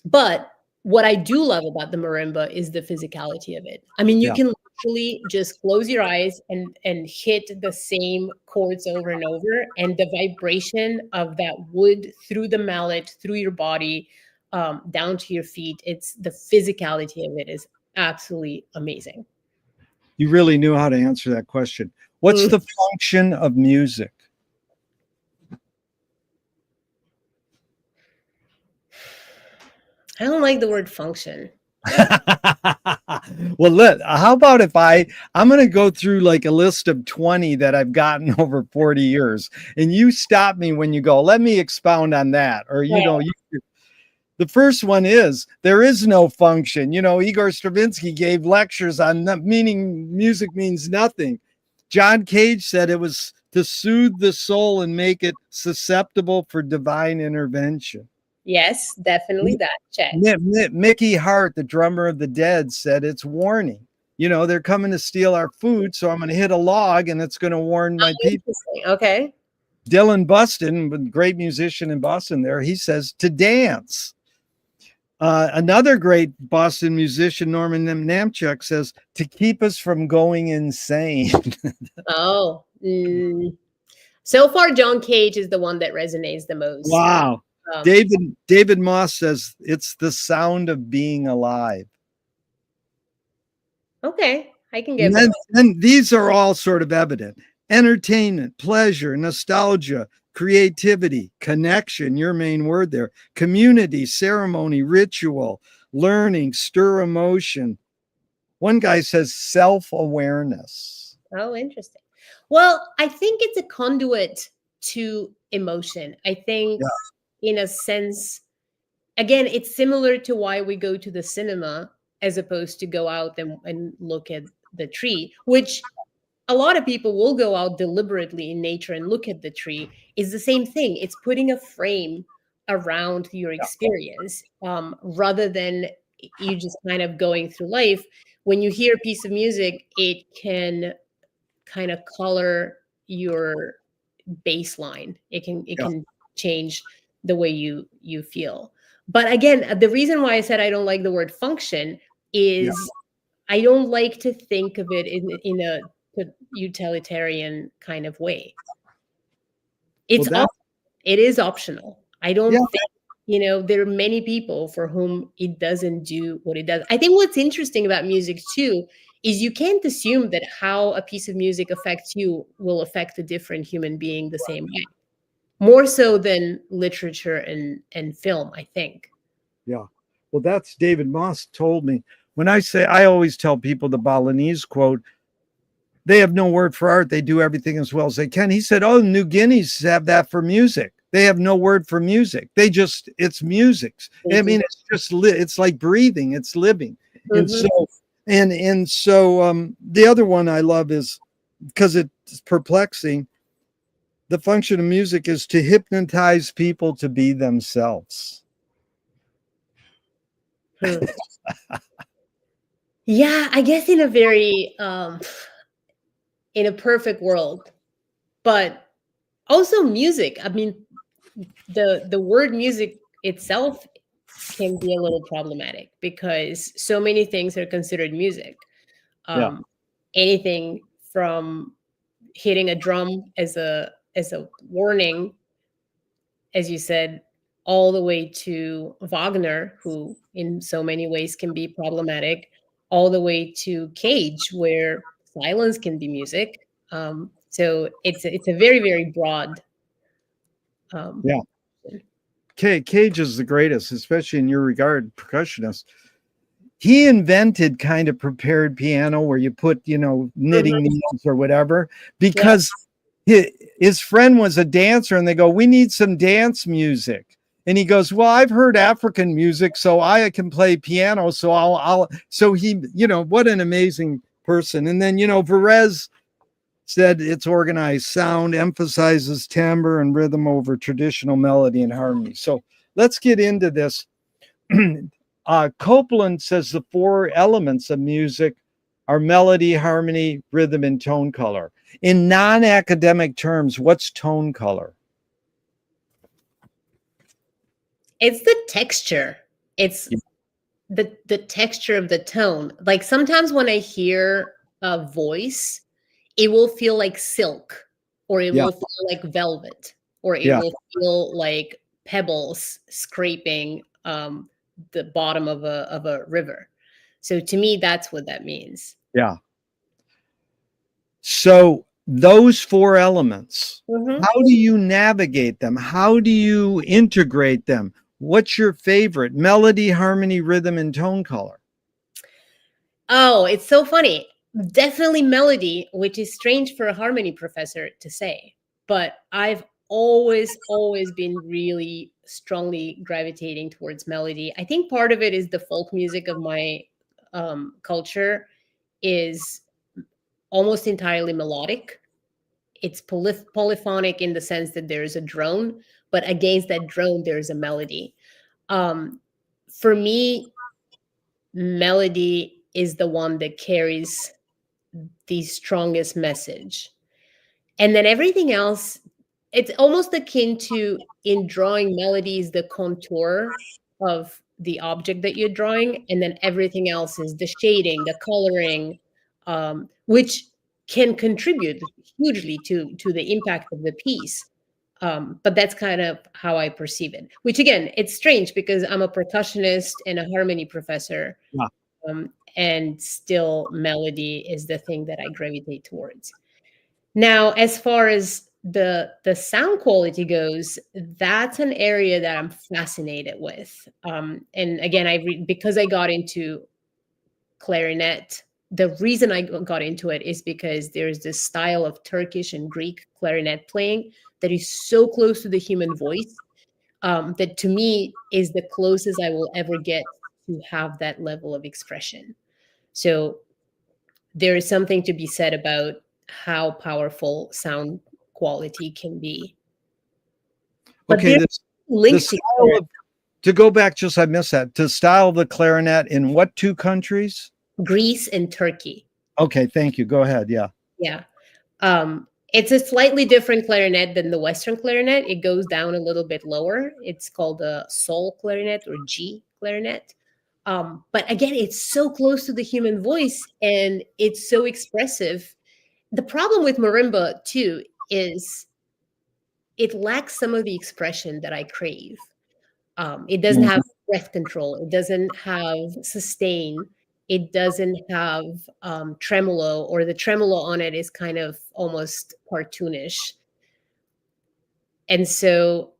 but what I do love about the marimba is the physicality of it. I mean, you Yeah. can literally just close your eyes and hit the same chords over and over, and the vibration of that wood through the mallet, through your body, down to your feet. It's the physicality of it is absolutely amazing. You really knew how to answer that question. What's Mm. the function of music? I don't like the word function. Well, how about if I'm going to go through like a list of 20 that I've gotten over 40 years, and you stop me when you go, let me expound on that. Or, the first one is there is no function. Igor Stravinsky gave lectures on meaning music means nothing. John Cage said it was to soothe the soul and make it susceptible for divine intervention. Yes, definitely that. Check. Mickey Hart, the drummer of the Dead, said it's warning. They're coming to steal our food, so I'm going to hit a log and it's going to warn my people. Okay. Dylan Buston, great musician in Boston there, he says to dance. Another great Boston musician, Norman Namchuk, says to keep us from going insane. Oh. So far, John Cage is the one that resonates the most. Wow. David Moss says it's the sound of being alive. Okay, I can get And then these are all sort of evident. Entertainment, pleasure, nostalgia, creativity, connection, your main word there, community, ceremony, ritual, learning, stir emotion. One guy says self-awareness. Oh, interesting. Well, I think it's a conduit to emotion. I think, in a sense, again, it's similar to why we go to the cinema as opposed to go out and look at the tree, which a lot of people will go out deliberately in nature and look at the tree. Is the same thing. It's putting a frame around your experience, rather than you just kind of going through life. When you hear a piece of music, it can kind of color your baseline. It can change the way you feel. But again, the reason why I said I don't like the word function is I don't like to think of it in a utilitarian kind of way. It's it is optional. I don't think, there are many people for whom it doesn't do what it does. I think what's interesting about music too is you can't assume that how a piece of music affects you will affect a different human being the same way. More so than literature and film, I think. Yeah. Well, that's David Moss told me. When I always tell people the Balinese quote, they have no word for art. They do everything as well as they can. He said, oh, New Guineas have that for music. They have no word for music. It's music. I mean, it's just, it's like breathing, it's living. And so, the other one I love is, because it's perplexing, the function of music is to hypnotize people to be themselves. Yeah, I guess in a very in a perfect world, but also music. I mean, the word music itself can be a little problematic because so many things are considered music. Yeah. Anything from hitting a drum as a warning, as you said, all the way to Wagner, who in so many ways can be problematic, all the way to Cage, where silence can be music. So it's a very, very broad. Yeah. Cage is the greatest, especially in your regard, percussionist. He invented kind of prepared piano where you put, knitting needles or whatever, because his friend was a dancer and they go, we need some dance music. And he goes, well, I've heard African music, so I can play piano. So so he, what an amazing person. And then, Varese said it's organized sound, emphasizes timbre and rhythm over traditional melody and harmony. So let's get into this. Copeland says the four elements of music are melody, harmony, rhythm, and tone color. In non-academic terms, what's tone color? It's the texture. It's the texture of the tone. Like sometimes when I hear a voice, it will feel like silk, or it will feel like velvet, or it will feel like pebbles scraping the bottom of a river. So to me, that's what that means. Yeah. So those four elements, how do you navigate them? How do you integrate them? What's your favorite? Melody, harmony, rhythm, and tone color? Oh, it's so funny. Definitely melody, which is strange for a harmony professor to say. But I've always been really strongly gravitating towards melody. I think part of it is the folk music of my culture is almost entirely melodic. It's polyphonic in the sense that there's a drone, but against that drone, there's a melody. For me, melody is the one that carries the strongest message. And then everything else, it's almost akin to, in drawing melodies, the contour of the object that you're drawing. And then everything else is the shading, the coloring, which can contribute hugely to the impact of the piece. But that's kind of how I perceive it, which again, it's strange because I'm a percussionist and a harmony professor. Yeah. And still melody is the thing that I gravitate towards. Now, as far as the sound quality goes, that's an area that I'm fascinated with. And again, because I got into clarinet, the reason I got into it is because there's this style of Turkish and Greek clarinet playing that is so close to the human voice, that to me is the closest I will ever get to have that level of expression. So there is something to be said about how powerful sound quality can be. But Okay, linked to go back, just I missed that. To style the clarinet in what two countries? Greece and Turkey. Okay, thank you. Go ahead. Yeah. Yeah. It's a slightly different clarinet than the Western clarinet. It goes down a little bit lower. It's called a sol clarinet or G clarinet. But again, it's so close to the human voice and it's so expressive. The problem with marimba, too, is it lacks some of the expression that I crave. It doesn't have breath control. It doesn't have sustain. It doesn't have tremolo, or the tremolo on it is kind of almost cartoonish. And so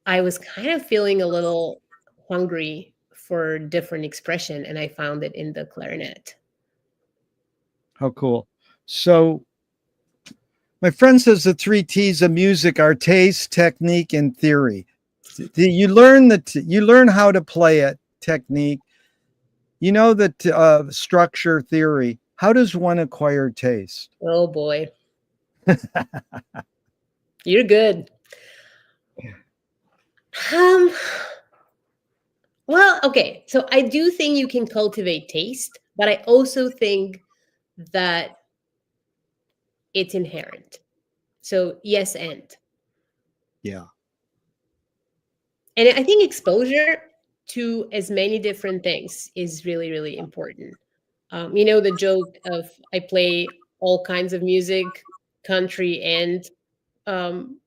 I was kind of feeling a little hungry for different expression, and I found it in the clarinet. How cool. So my friend says the 3 T's of music are taste, technique, and theory. You learn you learn how to play it, technique. You know that structure, theory. How does one acquire taste? Oh boy. You're good. Um, well, okay. So I do think you can cultivate taste, but I also think that it's inherent. So yes, and Yeah. I think exposure to as many different things is really, really important. You know, the joke of I play all kinds of music, country and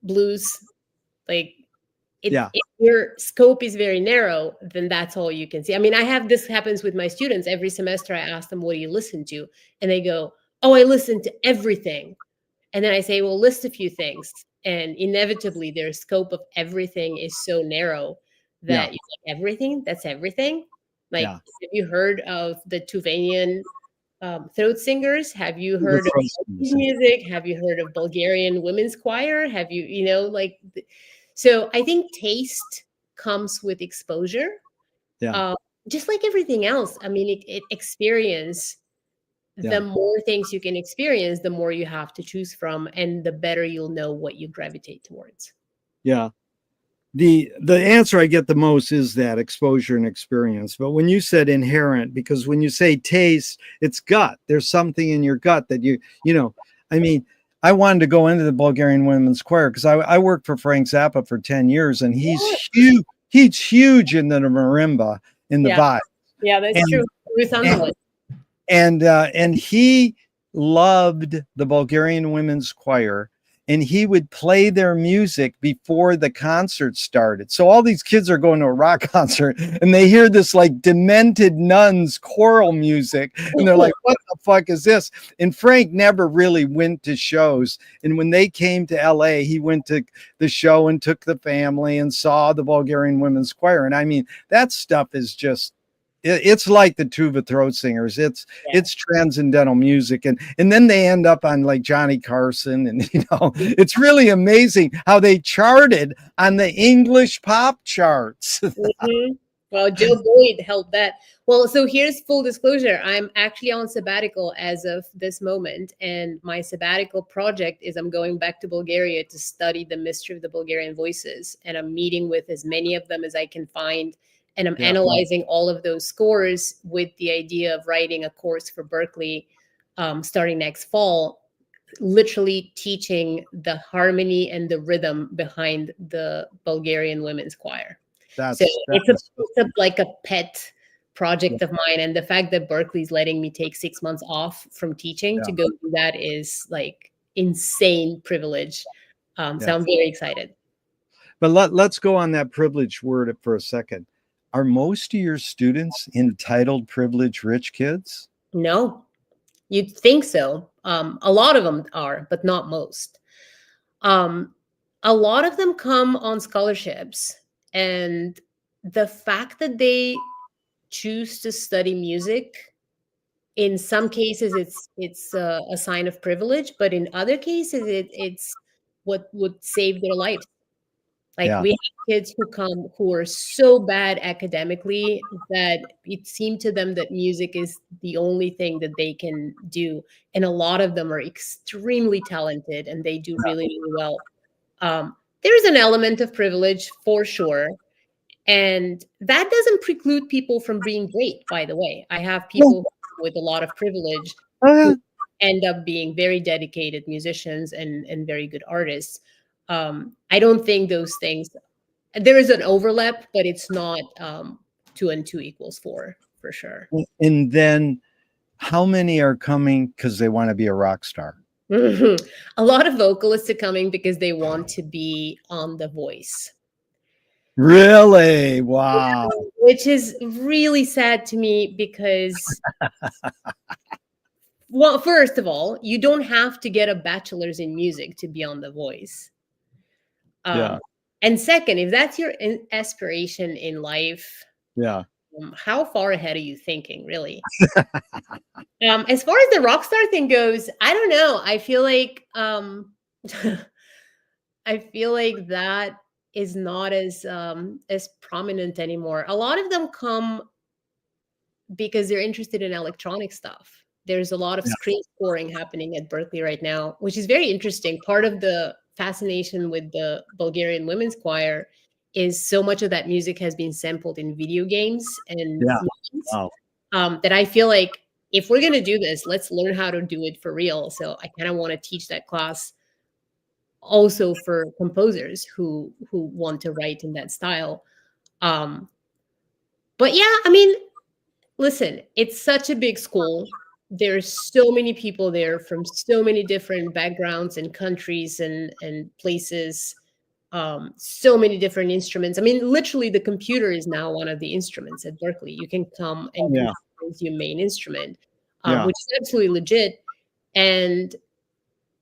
blues. Like Yeah. if your scope is very narrow, then that's all you can see. I mean, I have this happens with my students every semester. I ask them, "What do you listen to?" And they go, "Oh, I listen to everything." And then I say, "Well, list a few things." And inevitably, their scope of everything is so narrow Yeah. that you like everything. That's everything. Like, Yeah. have you heard of the Tuvanian throat singers? Have you The heard of first music? Have you heard of Bulgarian women's choir? Have you, you know, like, so I think taste comes with exposure, Yeah. uh, just like everything else. I mean, it experience. The Yeah. more things you can experience, the more you have to choose from, and the better you'll know what you gravitate towards. Yeah. The answer I get the most is that exposure and experience. But when you said inherent, because when you say taste, it's gut. There's something in your gut that you know, I mean, I wanted to go into the Bulgarian women's choir because I worked for Frank Zappa for 10 years and Yeah, he's huge in the marimba, in the yeah, vibe. yeah, that's true. And Ruth and Underwood. and he loved the Bulgarian women's choir, and he would play their music before the concert started. So all these kids are going to a rock concert and they hear this like demented nuns choral music and they're like, what the fuck is this? And Frank never really went to shows, and when they came to LA, he went to the show and took the family and saw the Bulgarian women's choir. And I mean, that stuff is just, it's like the tuba throat singers. Yeah. It's transcendental music, and then they end up on like Johnny Carson, and it's really amazing how they charted on the English pop charts. Mhm. Well, Joe Boyd held that. Well, so here's full disclosure. I'm actually on sabbatical as of this moment, and my sabbatical project is I'm going back to Bulgaria to study the mystery of the Bulgarian voices, and I'm meeting with as many of them as I can find, and I'm Yeah. analyzing all of those scores with the idea of writing a course for Berkeley starting next fall, literally teaching the harmony and the rhythm behind the Bulgarian women's choir. So it's like a pet project of mine, and the fact that Berkeley's letting me take 6 months off from teaching to go do that is like insane privilege. So I'm very excited. But let's go on that privilege word for a second. Are most of your students entitled, privileged, rich kids? No, you'd think so. A lot of them are, but not most. Um, a lot of them come on scholarships, and the fact that they choose to study music, in some cases it's a sign of privilege, but in other cases it's what would save their lives. Like, Yeah. we have kids who come who are so bad academically that it seemed to them that music is the only thing that they can do, and a lot of them are extremely talented and they do really, really well. There's an element of privilege for sure, and that doesn't preclude people from being great, by the way. I have people with a lot of privilege Oh, yeah. who end up being very dedicated musicians and very good artists. I don't think those things, there is an overlap, but it's not 2 and 2 equals 4 for sure. And then how many are coming because they want to be a rock star? A lot of vocalists are coming because they want to be on The Voice. Really? Wow. Which is really sad to me because, well, first of all, you don't have to get a bachelor's in music to be on The Voice. Yeah. And second, if that's your aspiration in life, Yeah. How far ahead are you thinking, really? As far as the rock star thing goes, I don't know. I feel like I feel like that is not as prominent anymore. A lot of them come because they're interested in electronic stuff. There's a lot of Yeah. screen scoring happening at Berkeley right now, which is very interesting. Part of the fascination with the Bulgarian women's choir is so much of that music has been sampled in video games and Yeah. movies, Wow. that I feel like if we're going to do this, let's learn how to do it for real. So I kind of want to teach that class also for composers who want to write in that style. Um, but yeah, I mean, listen, it's such a big school. There's so many people there from so many different backgrounds and countries and places. So many different instruments. I mean, literally, the computer is now one of the instruments at Berkeley. You can come and Yeah. computer is your main instrument, Yeah. which is absolutely legit. And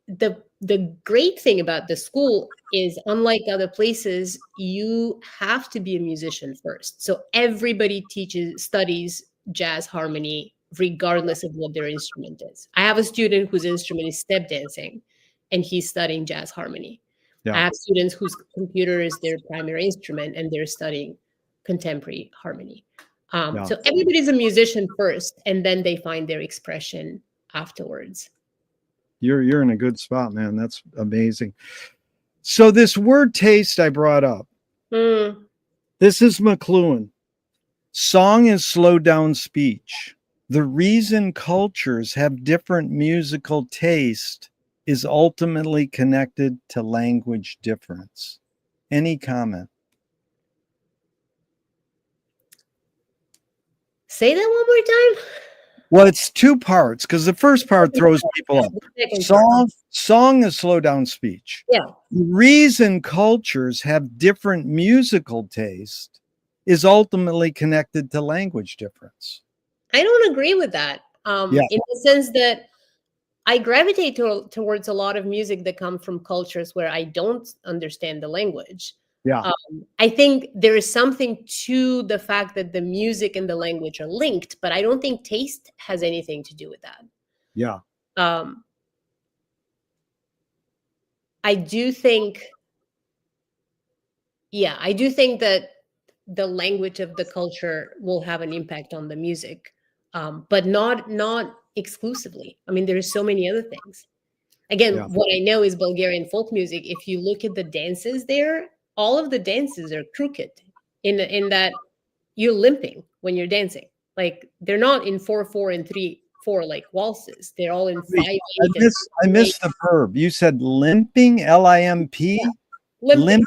the great thing about the school is, unlike other places, you have to be a musician first. So everybody studies jazz harmony regardless of what their instrument is. I have a student whose instrument is step dancing and he's studying jazz harmony. I Yeah. have students whose computer is their primary instrument and they're studying contemporary harmony. Yeah. So everybody's a musician first and then they find their expression afterwards. You're in a good spot, man. That's amazing. So this word taste I brought up. Mm. This is McLuhan. Song is slowed down speech. The reason cultures have different musical taste is ultimately connected to language difference. Any comment? Say that one more time. Well, it's two parts because the first part throws people off. Song is slow down speech. Yeah. The reason cultures have different musical taste is ultimately connected to language difference. I don't agree with that. Yeah. In the sense that I gravitate towards a lot of music that come from cultures where I don't understand the language. Yeah. I think there is something to the fact that the music and the language are linked, but I don't think taste has anything to do with that. Yeah. I do think that the language of the culture will have an impact on the music, but not exclusively. I mean, there are so many other things. Again, Yeah. what I know is Bulgarian folk music. If you look at the dances there, all of the dances are crooked in that you're limping when you're dancing. Like they're not in 4/4 and 3/4 like waltzes. They're all in 5/8. I missed the verb. You said limping, Limp? Limping.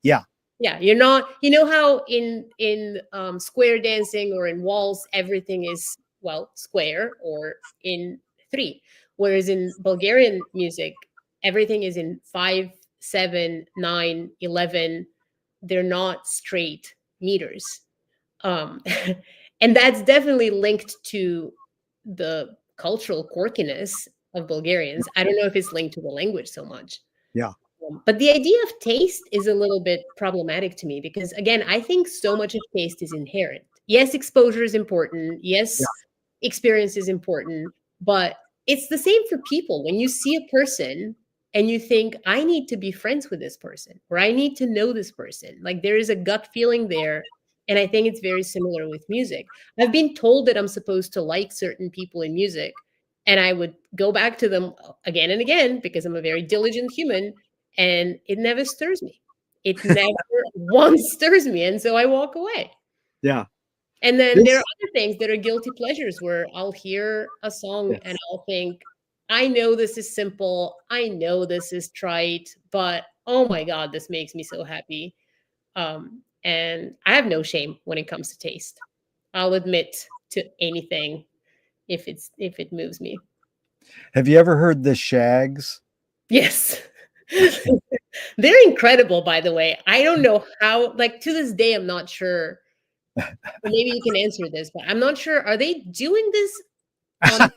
Yeah. Yeah, you're not. You know how in square dancing or in waltz everything is, well, square or in 3, whereas in Bulgarian music everything is in 5, 7, 9, 11. They're not straight meters, and that's definitely linked to the cultural quirkiness of Bulgarians. I don't know if it's linked to the language so much. Yeah. But the idea of taste is a little bit problematic to me because, again, I think so much of taste is inherent. Yes, exposure is important. Yes, experience is important. But it's the same for people. When you see a person and you think, I need to be friends with this person or I need to know this person, like there is a gut feeling there. And I think it's very similar with music. I've been told that I'm supposed to like certain people in music. And I would go back to them again and again because I'm a very diligent human and it never stirs me. It never once stirs me. And so I walk away. Yeah. And then there are other things that are guilty pleasures where I'll hear a song and I'll think, I know this is simple. I know this is trite, but oh my God, this makes me so happy. And I have no shame when it comes to taste. I'll admit to anything if it moves me. Have you ever heard the Shags? Yes. They're incredible, by the way. I don't know how, like to this day, I'm not sure. Maybe you can answer this, but I'm not sure. Are they doing this on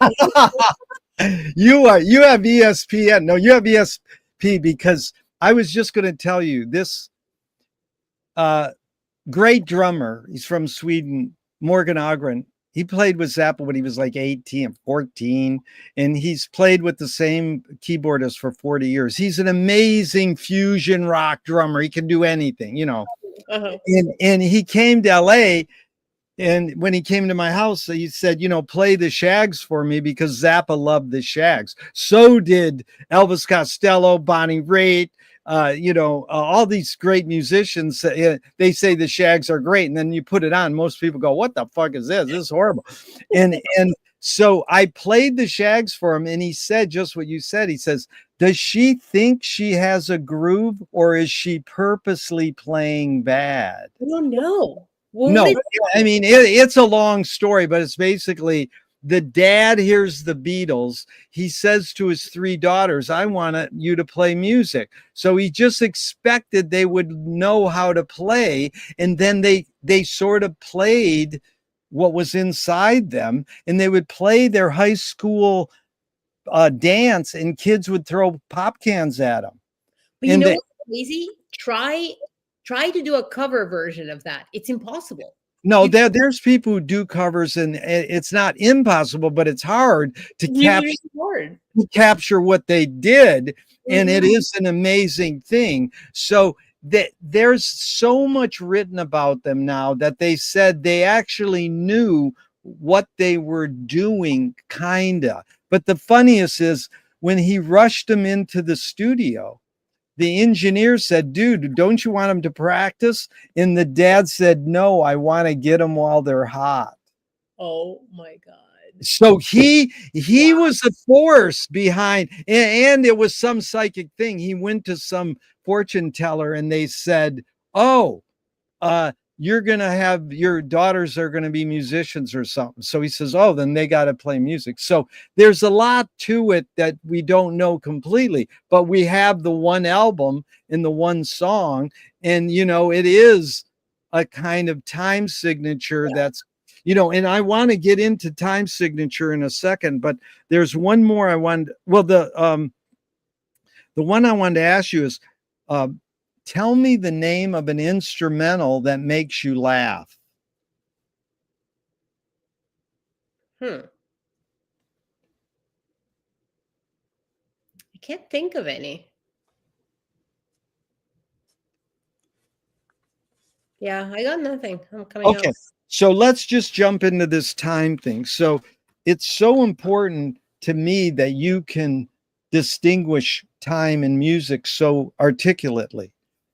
You have ESPN. No, you have ESP because I was just going to tell you this great drummer. He's from Sweden, Morgan Ogren. He played with Zappa when he was like 18, 14, and he's played with the same keyboardist for 40 years. He's an amazing fusion rock drummer. He can do anything, you know. Uh-huh. And he came to LA, and when he came to my house, he said, you know, play the Shags for me because Zappa loved the Shags. So did Elvis Costello, Bonnie Raitt, all these great musicians. They say the Shags are great. And then you put it on, most people go, what the fuck is this? This is horrible. And so I played the Shags for him, and he said just what you said. He says, does she think she has a groove, or is she purposely playing bad? I don't know. No, I mean, it's a long story, but it's basically the dad hears the Beatles. He says to his three daughters, I want you to play music. So he just expected they would know how to play. And then they sort of played what was inside them, and they would play their high school dance, and kids would throw pop cans at them. But you know what's crazy? Try to do a cover version of that. It's impossible. No, there's people who do covers, and it's not impossible, but it's hard to capture what they did. And it is an amazing thing. So there's so much written about them now that they said they actually knew what they were doing, kinda. But the funniest is when he rushed them into the studio, the engineer said, dude, don't you want them to practice? And the dad said, no, I want to get them while they're hot. Oh my God. So he was the force behind, and it was some psychic thing. He went to some fortune teller, and they said, oh, you're going to have your daughters are going to be musicians or something. So he says, oh, then they got to play music. So there's a lot to it that we don't know completely, but we have the one album and the one song. And, you know, it is a kind of time signature that's, you know, and I want to get into time signature in a second, but there's one more I wanted. Well, the one I wanted to ask you is, tell me the name of an instrumental that makes you laugh. I can't think of any. Yeah, I got nothing. I'm coming out. So let's just jump into this time thing. So it's so important to me that you can distinguish time and music so articulately.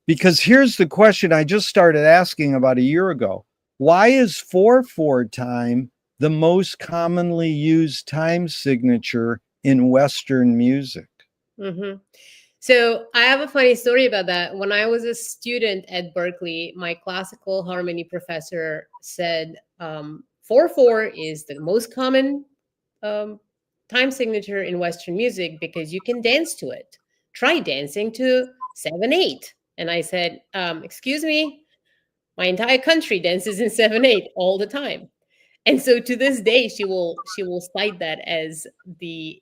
Because here's the question I just started asking about a year ago. Why is 4/4 time the most commonly used time signature in Western music? So I have a funny story about that. When I was a student at Berkeley, my classical harmony professor said 4/4 is the most common time signature in Western music because you can dance to it. Try dancing to 7/8. And I said, excuse me, my entire country dances in 7/8 all the time. And so to this day, she will cite that as the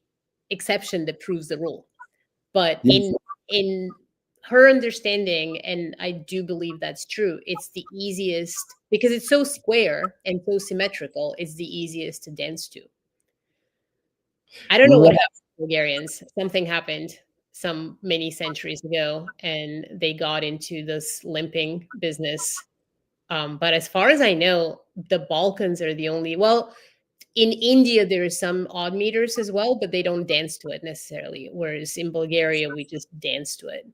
exception that proves the rule. But in her understanding, and I do believe that's true, it's the easiest because it's so square and so symmetrical, it's the easiest to dance to. I don't know what happened to Bulgarians. Something happened some many centuries ago, and they got into this limping business. But as far as I know, the Balkans are the only, well, in India, there are some odd meters as well, but they don't dance to it necessarily. Whereas in Bulgaria, we just dance to it.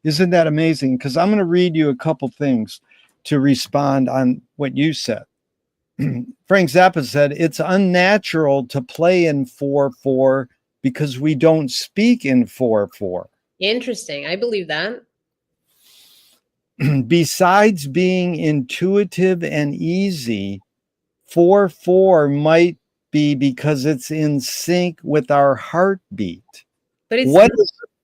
Isn't that amazing? Because I'm going to read you a couple things to respond on what you said. Frank Zappa said, it's unnatural to play in 4/4 because we don't speak in 4/4. Interesting. I believe that. Besides being intuitive and easy, 4/4 might be because it's in sync with our heartbeat. But it's not,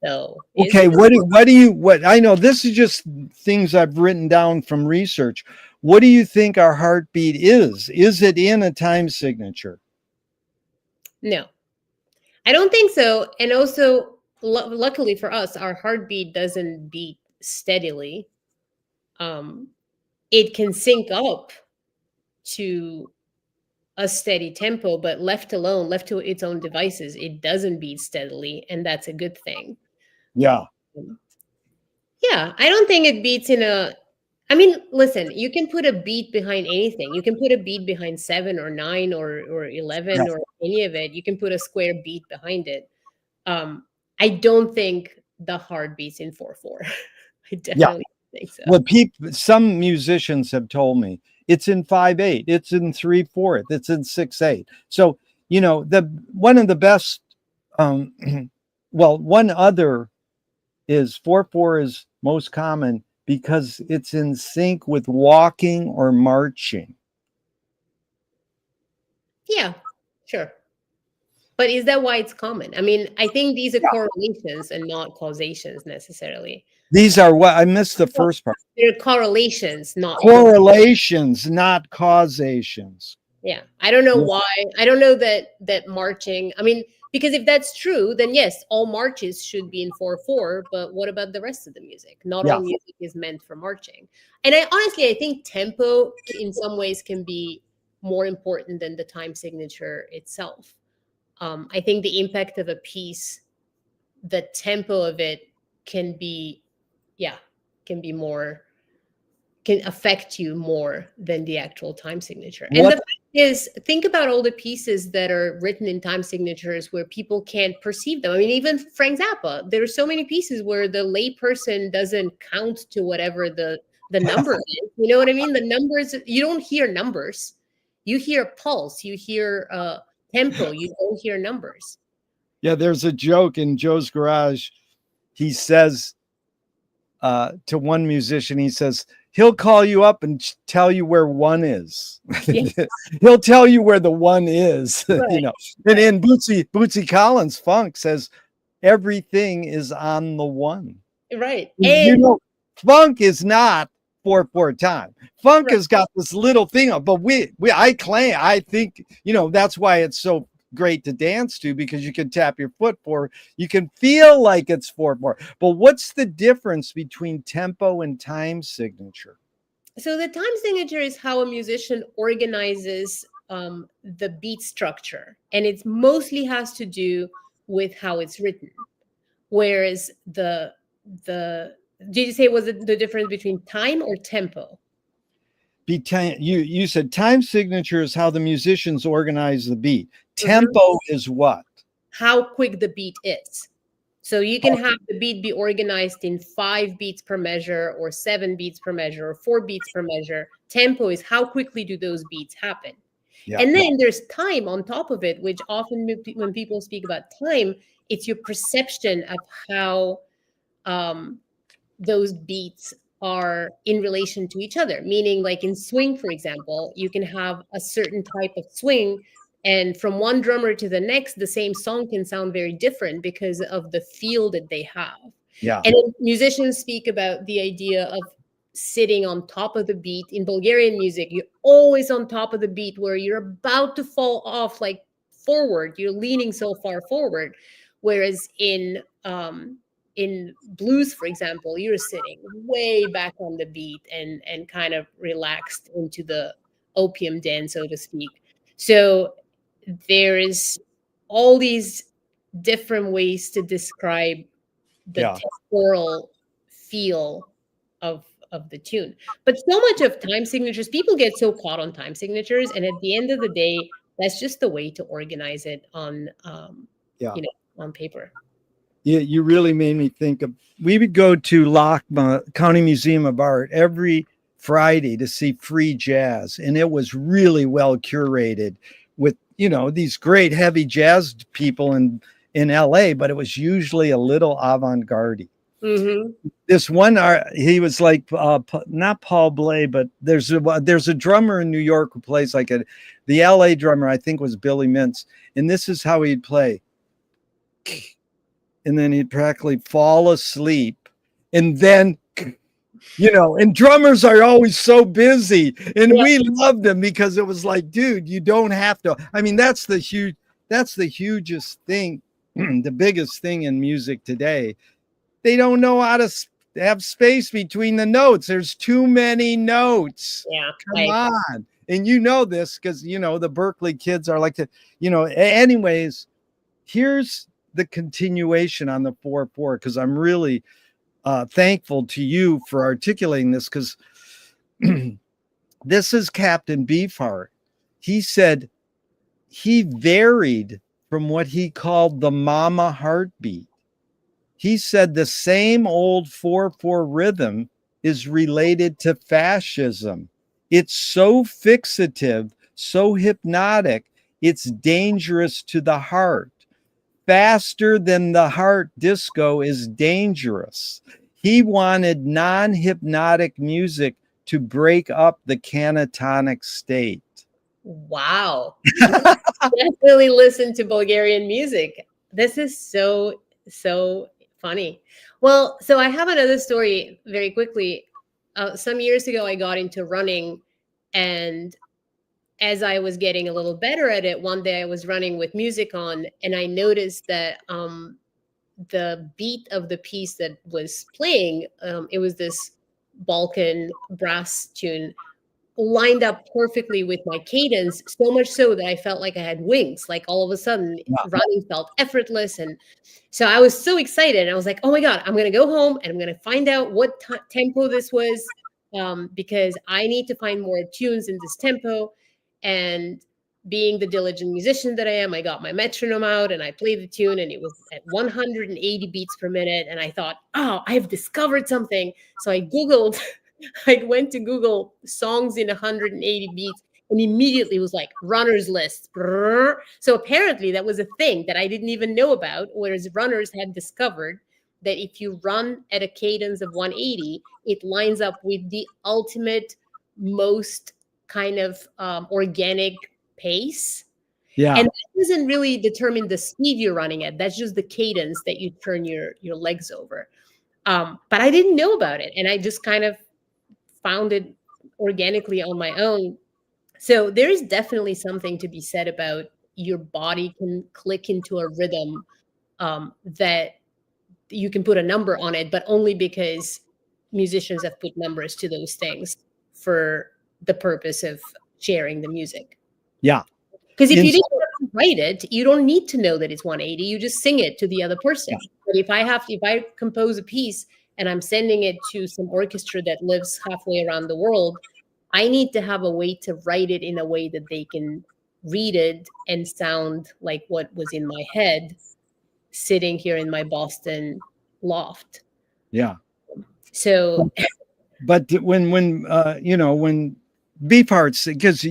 though. Okay, what I know, this is just things I've written down from research. What do you think our heartbeat is? Is it in a time signature? No, I don't think so. And also, luckily for us, our heartbeat doesn't beat steadily. It can sync up to a steady tempo, but left alone, left to its own devices, it doesn't beat steadily, and that's a good thing. Yeah. Yeah, I don't think it beats in a. I mean, listen, you can put a beat behind anything. You can put a beat behind 7 or 9 or 11 Yeah. or any of it. You can put a square beat behind it. I don't think the hard beats in 4/4. I Yeah. definitely think so. What some musicians have told me, it's in 5/8, it's in 3/4, it's in 6/8. So, you know, the one of the best, well, one other is 4/4 is most common because it's in sync with walking or marching. Yeah, sure. But is that why it's common? I mean, I think these are Yeah. correlations and not causations necessarily. These are what I missed the first part. They're correlations, not causations. Correlations, not causations. Yeah. I don't know Yeah. why. I don't know that marching, I mean, because if that's true, then yes, all marches should be in 4/4, but what about the rest of the music? Not Yeah. all music is meant for marching. And I think tempo in some ways can be more important than the time signature itself. I think the impact of a piece, the tempo of it can be, yeah, can be more, can affect you more than the actual time signature. And the What? fact is, think about all the pieces that are written in time signatures where people can't perceive them. I mean, even Frank Zappa, there are so many pieces where the lay person doesn't count to whatever the number is. You know what I mean? The numbers, you don't hear numbers. You hear pulse, you hear tempo, you don't hear numbers. Yeah, there's a joke in Joe's Garage. He says to one musician, he says, he'll call you up and tell you where one is. Yeah. He'll tell you where the one is, Right. you know. And in Bootsy Collins Funk says, everything is on the one. Right. You And know, funk is not 4/4 time. Funk right. has got this little thing, but I think, you know, that's why it's so great to dance to, because you can tap your foot for, you can feel like it's 4/4. But what's the difference between tempo and time signature? So the time signature is how a musician organizes the beat structure, and it mostly has to do with how it's written. Whereas the did you say was it the difference between time or tempo? You said time signature is how the musicians organize the beat. Mhm. Tempo is what? How quick the beat is. So you can have the beat be organized in 5 beats per measure or 7 beats per measure or 4 beats per measure. Tempo is how quickly do those beats happen. Yeah. And then there's time on top of it, which often when people speak about time, it's your perception of how those beats are in relation to each other. Meaning, like in swing, for example, you can have a certain type of swing, and from one drummer to the next, the same song can sound very different because of the feel that they have. Yeah. And musicians speak about the idea of sitting on top of the beat. In Bulgarian music, you're always on top of the beat where you're about to fall off, like forward, you're leaning so far forward. Whereas in blues, for example, you're sitting way back on the beat and kind of relaxed into the opium den, so to speak. So there is all these different ways to describe the Yeah. temporal feel of the tune. But so much of time signatures, people get so caught on time signatures, and at the end of the day, that's just the way to organize it on Yeah. on paper. You really made me think of, we would go to LACMA, County Museum of Art, every Friday to see free jazz. And it was really well curated with, you know, these great heavy jazz people in LA, but it was usually a little avant-garde. Mm-hmm. This one, he was like, not Paul Bley, but there's a drummer in New York who plays like the LA drummer, I think was Billy Mintz. And this is how he'd play. And then he'd practically fall asleep. And then, you know, and drummers are always so busy. And we loved them because it was like, dude, you don't have to. I mean, that's the hugest thing, the biggest thing in music today. They don't know how to have space between the notes. There's too many notes. Yeah. Come on. and you know this because the Berkeley kids are like anyways, here's the continuation on the 4-4, because I'm really thankful to you for articulating this, because this is Captain Beefheart. He said he varied from what he called the mama heartbeat. He said the same old 4-4 rhythm is related to fascism. It's so fixative, so hypnotic, it's dangerous to the heart. Faster than the heart disco is dangerous. He wanted non-hypnotic music to break up the catatonic state. Wow. Definitely listen to Bulgarian music. This is so funny. Well, so I have another story very quickly. Some years ago, I got into running, and as I was getting a little better at it, one day I was running with music on, and I noticed that the beat of the piece that was playing, it was this Balkan brass tune, lined up perfectly with my cadence, so much so that I felt like I had wings. Like all of a sudden, running felt effortless. And so I was so excited. I was like, oh my God, I'm going to go home and I'm going to find out what tempo this was, because I need to find more tunes in this tempo. And being the diligent musician that I am, I got my metronome out and I played the tune, and it was at 180 beats per minute. And I thought, oh, I've discovered something. So I Googled, I went to Google songs in 180 beats, and immediately was like runners list. So apparently that was a thing that I didn't even know about, whereas runners had discovered that if you run at a cadence of 180, it lines up with the ultimate, most kind of organic pace. Yeah. And that doesn't really determine the speed you're running at. That's just the cadence that you turn your legs over. But I didn't know about it, and I just kind of found it organically on my own. So there is definitely something to be said about your body can click into a rhythm, that you can put a number on it, but only because musicians have put numbers to those things for the purpose of sharing the music. Yeah. Because if you didn't have to write it, you don't need to know that it's 180. You just sing it to the other person. Yeah. But if I compose a piece and I'm sending it to some orchestra that lives halfway around the world, I need to have a way to write it in a way that they can read it and sound like what was in my head sitting here in my Boston loft. Yeah. So, but when Beefheart's, because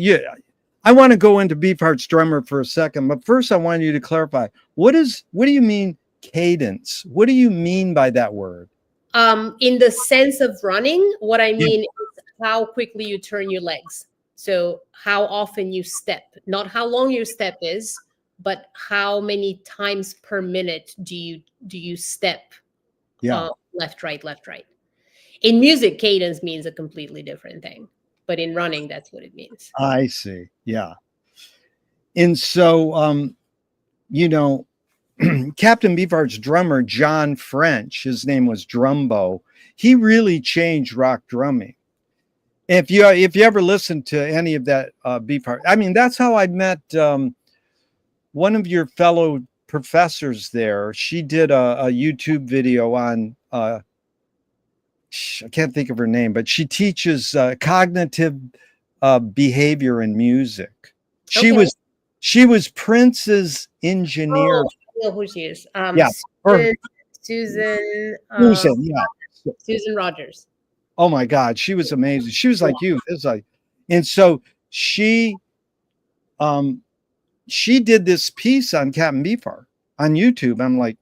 I want to go into Beefheart's drummer for a second, but first I want you to clarify, what do you mean cadence? What do you mean by that word? In the sense of running, what I mean is how quickly you turn your legs. So how often you step, not how long your step is, but how many times per minute do you step? Yeah. Left, right, left, right. In music, cadence means a completely different thing, but in running, that's what it means. I see. Yeah. And so, Captain Beefheart's drummer, John French, his name was Drumbo. He really changed rock drumming. If you ever listen to any of that Beefheart, I mean, that's how I met one of your fellow professors there. She did a YouTube video on, I can't think of her name, but she teaches cognitive behavior in music. She was Prince's engineer. Oh, I know who she is. Yeah, Susan Rogers. Oh my God, she was amazing. She was like you. It's like, and so she did this piece on Captain Beefheart on YouTube. I'm like,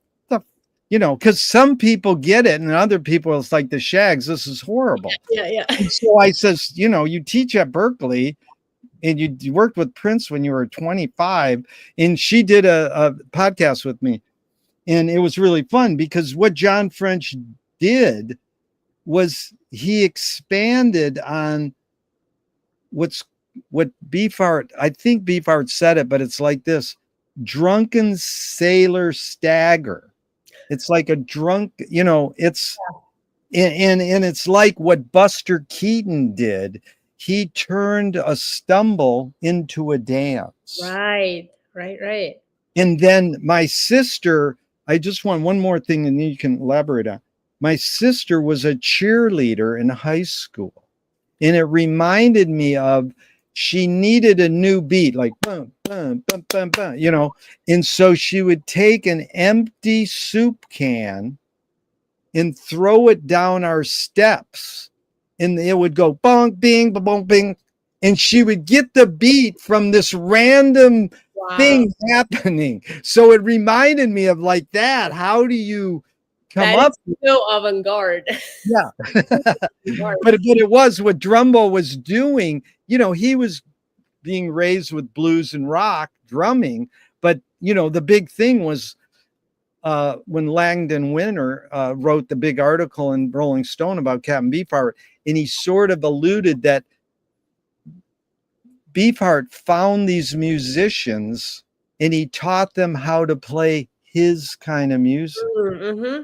because some people get it and other people, it's like the Shags, this is horrible. Yeah. So I says, you teach at Berkeley and you worked with Prince when you were 25, and she did a podcast with me, and it was really fun because what John French did was he expanded on what Beefheart, I think Beefheart said it, but it's like this: drunken sailor stagger. It's like a drunk, it's and it's like what Buster Keaton did. he turned a stumble into a dance. Right. And then my sister, I just want one more thing and then you can elaborate on. My sister was a cheerleader in high school. And it reminded me of she needed a new beat, like bum, bum, bum, bum, bum, you know. And so she would take an empty soup can and throw it down our steps. And it would go bonk, bing, bonk, bing. And she would get the beat from this random thing happening. So it reminded me of like that. How do you come up? So avant-garde. Yeah. but it was what Drumbo was doing. You know, he was being raised with blues and rock drumming. But, you know, the big thing was when Langdon Winter wrote the big article in Rolling Stone about Captain Beefheart, and he sort of alluded that Beefheart found these musicians and he taught them how to play his kind of music. Mm-hmm.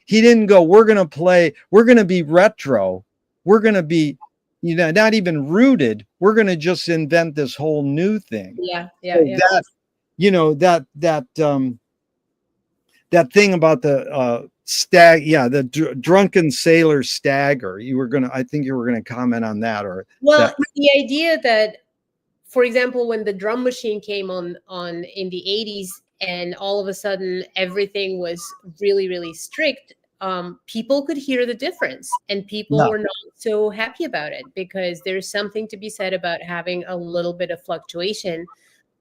He didn't go, we're going to be retro. We're going to be, you know, not even rooted. We're going to just invent this whole new thing. Yeah. That, you know, that thing about the drunken sailor stagger. I think you were going to comment on that, or the idea that, for example, when the drum machine came on in the 80s and all of a sudden everything was really, really strict, people could hear the difference and people were not so happy about it, because there's something to be said about having a little bit of fluctuation.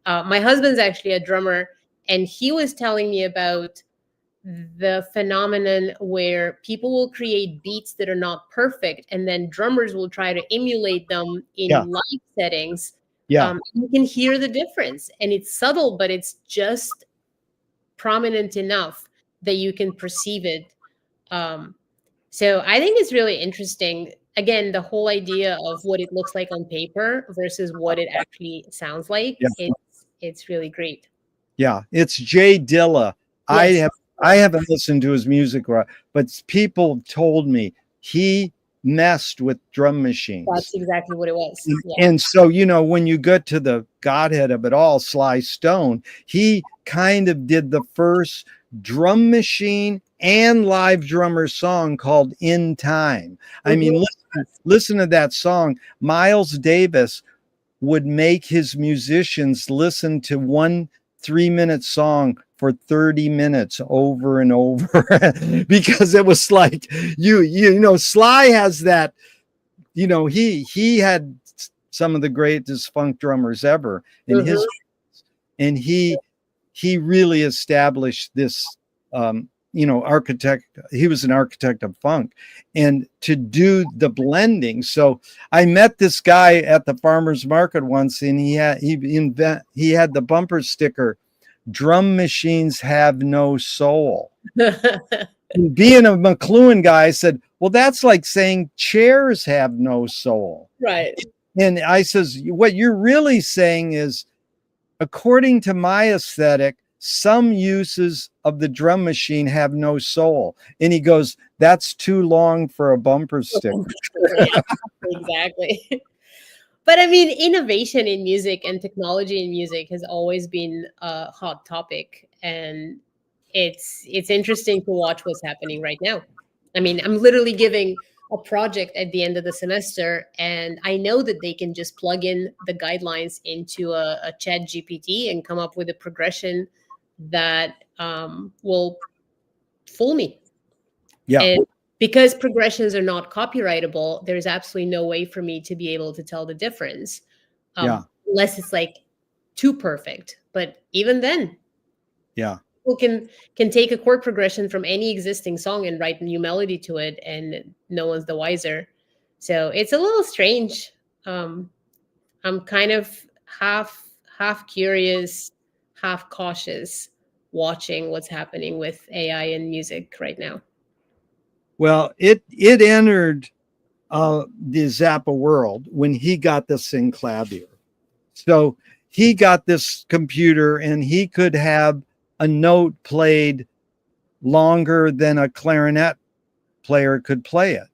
My husband's actually a drummer, and he was telling me about the phenomenon where people will create beats that are not perfect, and then drummers will try to emulate them in live settings. You can hear the difference, and it's subtle, but it's just prominent enough that you can perceive it. So I think it's really interesting. Again, the whole idea of what it looks like on paper versus what it actually sounds like. It's really great. Yeah, it's Jay Dilla. Yes. I haven't listened to his music, but people told me he messed with drum machines. That's exactly what it was. And so, you know, when you get to the godhead of it all, Sly Stone, he kind of did the first drum machine and live drummer song called In Time. I mean, listen to that song. Miles Davis would make his musicians listen to 1 3-minute song for 30 minutes over and over because it was like, you know, Sly has that, you know, he had some of the greatest funk drummers ever in his, and he really established this, you know, he was an architect of funk, and to do the blending. So I met this guy at the farmer's market once, and he had the bumper sticker, "Drum machines have no soul." Being a McLuhan guy, I said, well, that's like saying chairs have no soul. Right. And I says, what you're really saying is, according to my aesthetic, some uses of the drum machine have no soul. And he goes, that's too long for a bumper sticker. Exactly. But I mean, innovation in music and technology in music has always been a hot topic, and it's interesting to watch what's happening right now. I mean, I'm literally giving a project at the end of the semester, and I know that they can just plug in the guidelines into a chat GPT and come up with a progression that will fool me. Yeah. And because progressions are not copyrightable, there's absolutely no way for me to be able to tell the difference, unless it's like too perfect. But even then, people can take a chord progression from any existing song and write a new melody to it, and no one's the wiser. So it's a little strange. I'm kind of half curious, half cautious, watching what's happening with AI and music right now. Well, it entered the Zappa world when he got the Synclavier. So he got this computer and he could have a note played longer than a clarinet player could play it.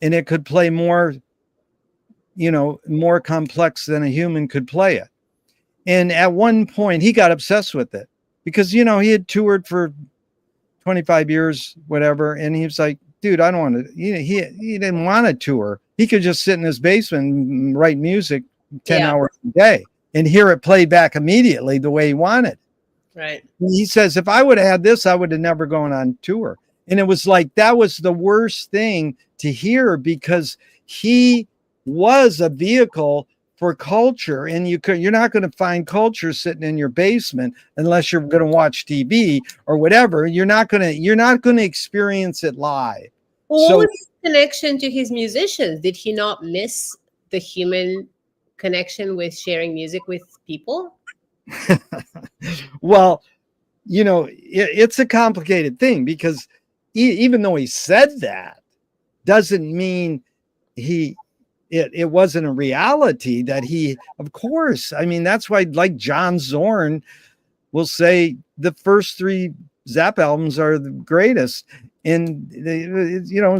And it could play more, more complex than a human could play it. And at one point, he got obsessed with it because, he had toured for 25 years, whatever. And he was like, dude, I don't want to, he didn't want to tour. He could just sit in his basement and write music 10 hours a day and hear it played back immediately the way he wanted. Right. He says, if I would have had this, I would have never gone on tour. And it was like, that was the worst thing to hear because he was a vehicle for culture. And you're not going to find culture sitting in your basement unless you're going to watch TV or whatever. You're not going to experience it live. Well, what was his connection to his musicians? Did he not miss the human connection with sharing music with people? Well, it's a complicated thing because even though he said that, doesn't mean it wasn't a reality that of course, I mean, that's why, like John Zorn will say the first 3 Zappa albums are the greatest. And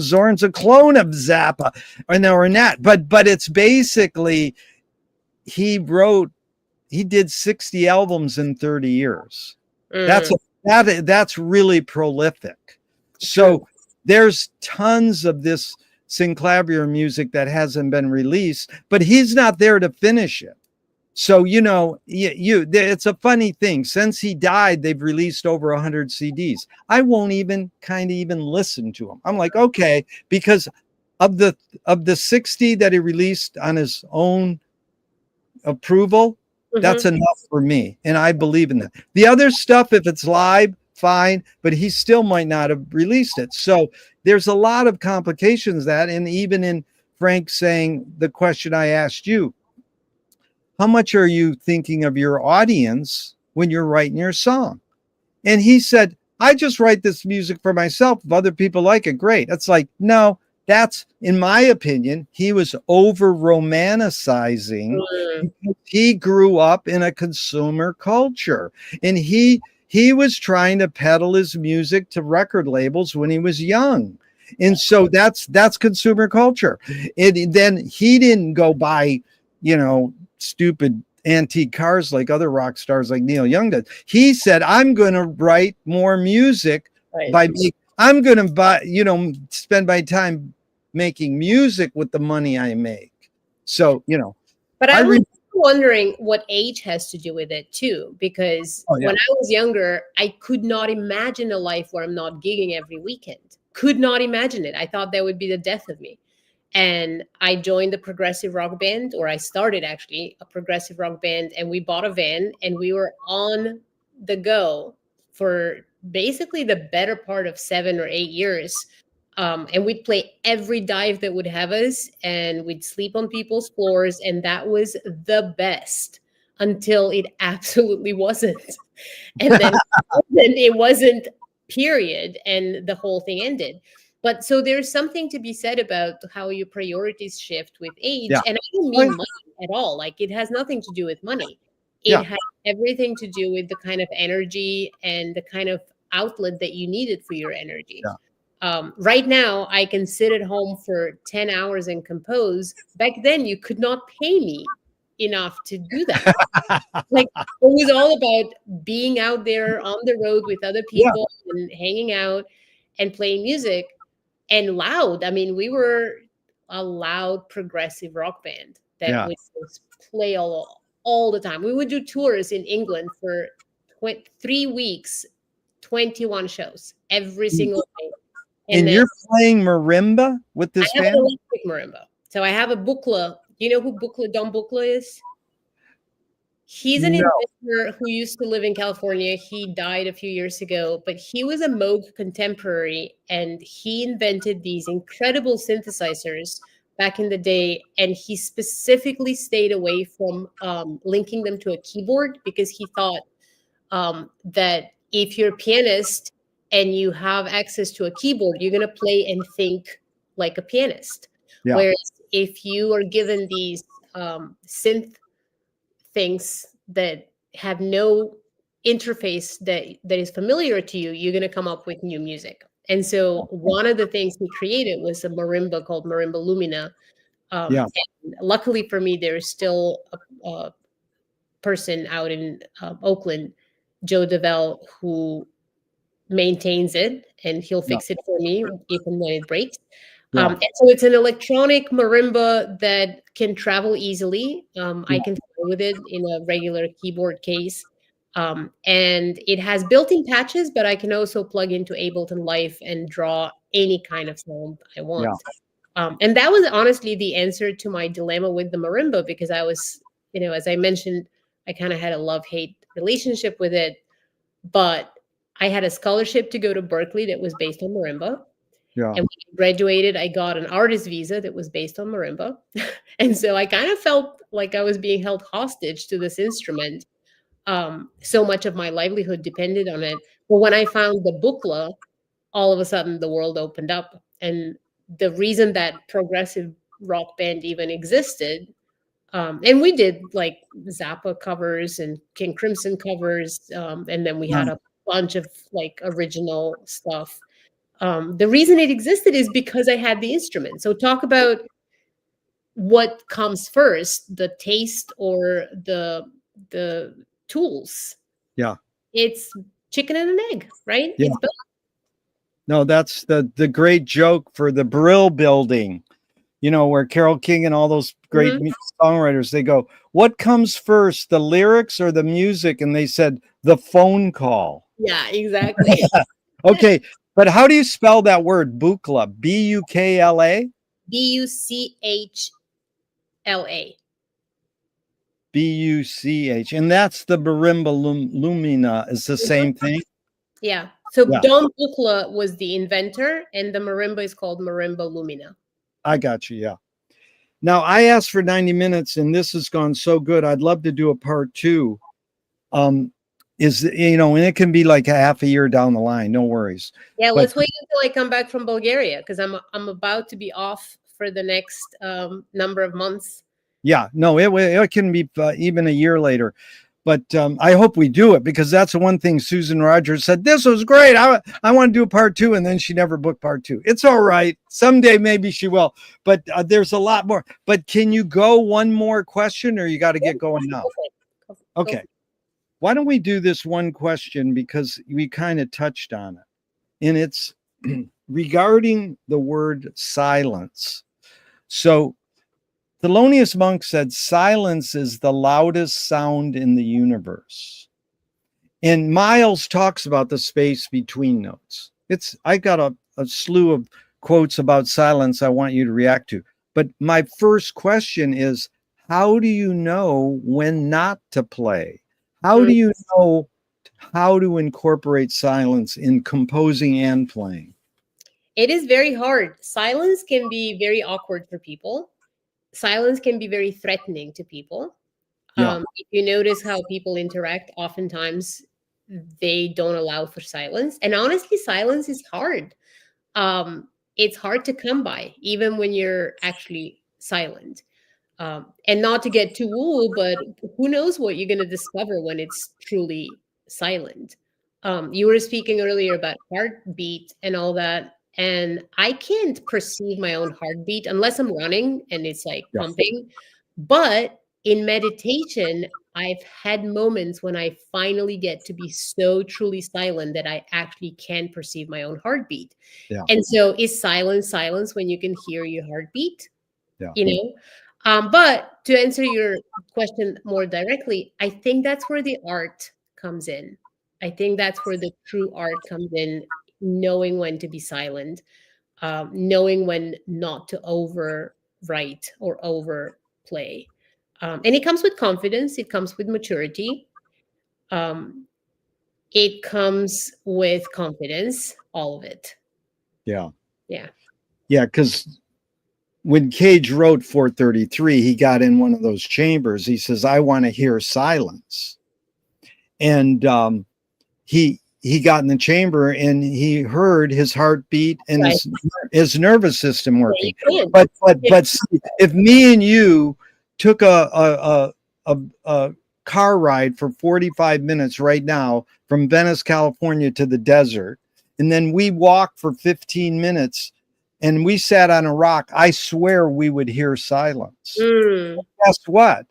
Zorn's a clone of Zappa, or not, but it's basically he did 60 albums in 30 years. That's really prolific. So there's tons of this synclavier music that hasn't been released, but he's not there to finish it. So, it's a funny thing. Since he died, they've released over 100 CDs. I won't even listen to them. I'm like, okay, because of the 60 that he released on his own approval, that's enough for me. And I believe in that. The other stuff, if it's live, fine, but he still might not have released it. So there's a lot of complications that, and even in Frank saying the question I asked you, how much are you thinking of your audience when you're writing your song? And he said, I just write this music for myself. If other people like it, great. It's like, no, that's, in my opinion, he was over romanticizing. He grew up in a consumer culture, and he was trying to peddle his music to record labels when he was young. And so that's consumer culture. And then he didn't go buy, stupid antique cars like other rock stars like Neil Young did. He said, I'm going to write more music I'm going to spend my time making music with the money I make. So, but I was wondering what age has to do with it too, because when I was younger, I could not imagine a life where I'm not gigging every weekend. Could not imagine it. I thought that would be the death of me. And I joined a progressive rock band, or I started actually a progressive rock band, and we bought a van and we were on the go for basically the better part of 7 or 8 years. And we'd play every dive that would have us, and we'd sleep on people's floors. And that was the best until it absolutely wasn't. And then it wasn't, period. And the whole thing ended. But so there's something to be said about how your priorities shift with age. And I don't mean money at all. Like, it has nothing to do with money. It has everything to do with the kind of energy and the kind of outlet that you needed for your energy. Right now, I can sit at home for 10 hours and compose. Back then, you could not pay me enough to do that. Like, it was all about being out there on the road with other people and hanging out and playing music. And loud. I mean, we were a loud progressive rock band that would just play all the time. We would do tours in England for 3 weeks, 21 shows every single day. And you're playing marimba with this band? I have an electric marimba. So I have a Buchla. You know who Don Buchla is? He's an inventor who used to live in California. He died a few years ago, but he was a Moog contemporary, and he invented these incredible synthesizers back in the day. And he specifically stayed away from linking them to a keyboard, because he thought that if you're a pianist and you have access to a keyboard, you're going to play and think like a pianist. Whereas if you are given these synth things that have no interface that is familiar to you, you're going to come up with new music. And so one of the things he created was a marimba called Marimba Lumina, Yeah. And luckily for me, there's still a person out in Oakland, Joe DeVell, who maintains it, and he'll Yeah. fix it for me even when it breaks. Yeah. And so it's an electronic marimba that can travel easily. I Yeah. can play with it in a regular keyboard case. And it has built-in patches, but I can also plug into Ableton Live and draw any kind of sound I Yeah. want. And that was honestly the answer to my dilemma with the marimba, because I was, as I mentioned, I kind of had a love-hate relationship with it. But I had a scholarship to go to Berkeley that was based on marimba. Yeah. And when I graduated, I got an artist visa that was based on marimba. And so I kind of felt like I was being held hostage to this instrument. So much of my livelihood depended on it. But when I found the bukla, all of a sudden the world opened up. And the reason that progressive rock band even existed, and we did like Zappa covers and King Crimson covers, and then we Yeah. had a bunch of like original stuff. The reason it existed is because I had the instrument. So talk about what comes first, the taste or the tools. Yeah. It's chicken and an egg, right? Yeah. It's both. No, that's the great joke for the Brill Building, where Carole King and all those great Mhm. songwriters, they go, what comes first, the lyrics or the music? And they said, the phone call. Yeah, exactly. Okay. But how do you spell that word, Bukla? Bukla? Buchla. Buch. And that's the Marimba Lumina. Is the same thing? Yeah. So Yeah. Don Buchla was the inventor, and the marimba is called Marimba Lumina. I got you. Yeah. Now, I asked for 90 minutes, and this has gone so good. I'd love to do a part 2. And it can be like a half a year down the line. No worries. Yeah, But let's wait until I come back from Bulgaria, because I'm about to be off for the next number of months. yeah, no, it can be even a year later. But I hope we do it, because that's the one thing Susan Rogers said. This was great. I want to do a part 2, and then she never booked part 2. It's all right. Someday maybe she will. But there's a lot more. But can you go one more question, or you got to get going now? Okay. Why don't we do this one question, because we kind of touched on it, and it's regarding the word silence. So Thelonious Monk said, silence is the loudest sound in the universe. And Miles talks about the space between notes. I got a slew of quotes about silence I want you to react to. But my first question is, how do you know when not to play? How do you know how to incorporate silence in composing and playing? It is very hard. Silence can be very awkward for people. Silence can be very threatening to people. Yeah. If you notice how people interact, oftentimes they don't allow for silence. And honestly, silence is hard. It's hard to come by, even when you're actually silent. And not to get too woo, but who knows what you're going to discover when it's truly silent. You were speaking earlier about heartbeat and all that. And I can't perceive my own heartbeat unless I'm running and it's like Yeah. pumping. But in meditation, I've had moments when I finally get to be so truly silent that I actually can perceive my own heartbeat. Yeah. And so is silence when you can hear your heartbeat? Yeah. But to answer your question more directly, I think that's where the art comes in. I think that's where the true art comes in, knowing when to be silent, knowing when not to overwrite or overplay. And it comes with confidence, it comes with maturity, it comes with confidence, all of it. Yeah. Yeah. Yeah. Because when Cage wrote 433, he got in one of those chambers. He says, I want to hear silence. And he got in the chamber and he heard his heartbeat and Right. his nervous system working. Yeah, But see, if me and you took a car ride for 45 minutes right now from Venice, California to the desert, and then we walk for 15 minutes, and we sat on a rock, I swear we would hear silence. Mm. Guess what?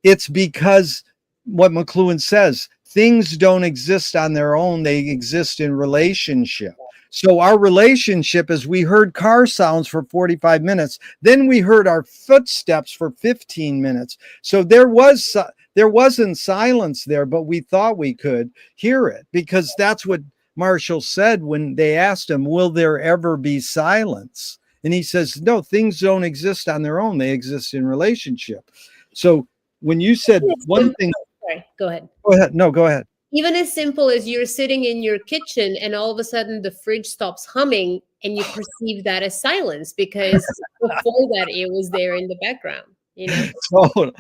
It's because what McLuhan says, things don't exist on their own, they exist in relationship. So our relationship is we heard car sounds for 45 minutes, then we heard our footsteps for 15 minutes. So there wasn't silence there, but we thought we could hear it, because that's what Marshall said when they asked him, will there ever be silence? And he says, no, things don't exist on their own, they exist in relationship. So when you said one thing, sorry, go ahead. Go ahead. No, go ahead. Even as simple as you're sitting in your kitchen and all of a sudden the fridge stops humming and you perceive that as silence, because before that it was there in the background, you know? So,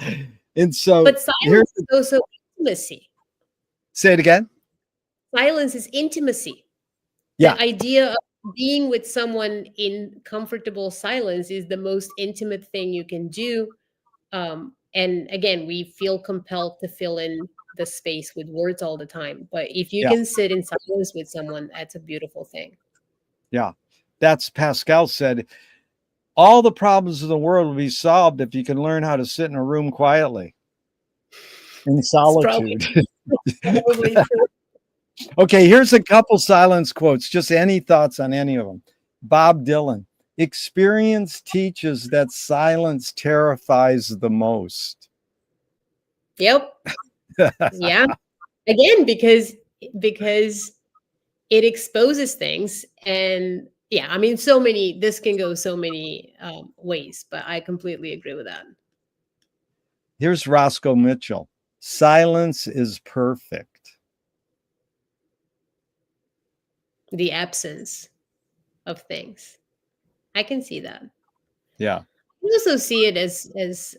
and so, but silence is also intimacy. Say it again. Silence is intimacy. Yeah. The idea of being with someone in comfortable silence is the most intimate thing you can do. And again, we feel compelled to fill in the space with words all the time. But if you can sit in silence with someone, that's a beautiful thing. Yeah. That's Pascal said, all the problems of the world will be solved if you can learn how to sit in a room quietly in solitude. Probably true. Okay, here's a couple silence quotes. Just any thoughts on any of them. Bob Dylan. Experience teaches that silence terrifies the most. Yep. Yeah. Again, because it exposes things. And yeah, I mean, this can go so many ways, but I completely agree with that. Here's Roscoe Mitchell. Silence is perfect. The absence of things. I can see that. Yeah. I also see it as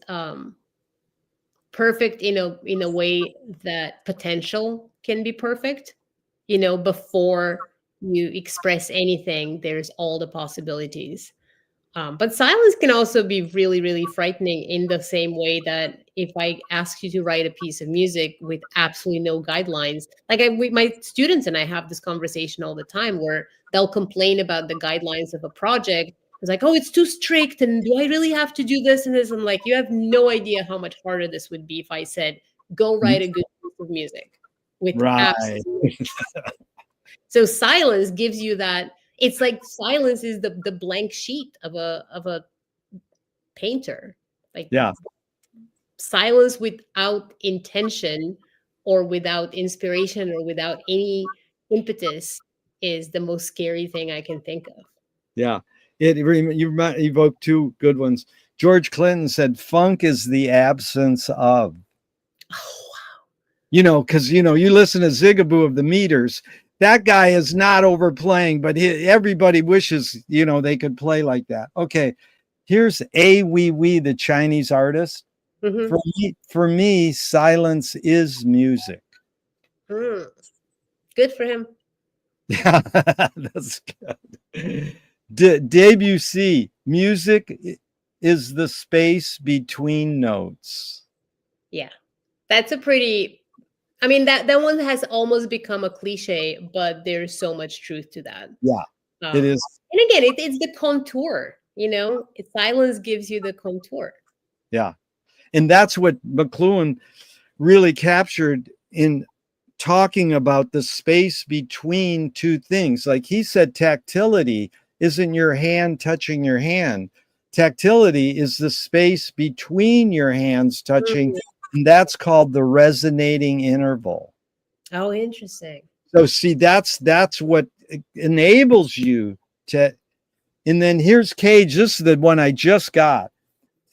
perfect in a way that potential can be perfect. Before you express anything, there's all the possibilities. But silence can also be really, really frightening, in the same way that if I ask you to write a piece of music with absolutely no guidelines, like my students and I have this conversation all the time where they'll complain about the guidelines of a project. It's like, oh, it's too strict, and do I really have to do this and this? I'm like, you have no idea how much harder this would be if I said, go write a good piece of music with absolutely. So silence gives you that. It's like silence is the blank sheet of a painter. Like, yeah, silence without intention or without inspiration or without any impetus is the most scary thing I can think of. Yeah. You evoked two good ones. George Clinton said, funk is the absence of. Oh, wow. Because, you listen to Zigaboo of the Meters. That guy is not overplaying, but everybody wishes, they could play like that. Okay. Here's A Wee Wee, the Chinese artist. Mm-hmm. For me, silence is music. Good for him. Yeah, that's good. Debussy, music is the space between notes. Yeah, that's a pretty. I mean, that one has almost become a cliche, but there's so much truth to that. Yeah, it is. And again, it's the contour. Silence gives you the contour. Yeah, and that's what McLuhan really captured in talking about the space between two things. Like he said, tactility isn't your hand touching your hand. Tactility is the space between your hands touching, and that's called the resonating interval. Oh, interesting. So see, that's what enables you to. And then here's Cage. This is the one I just got.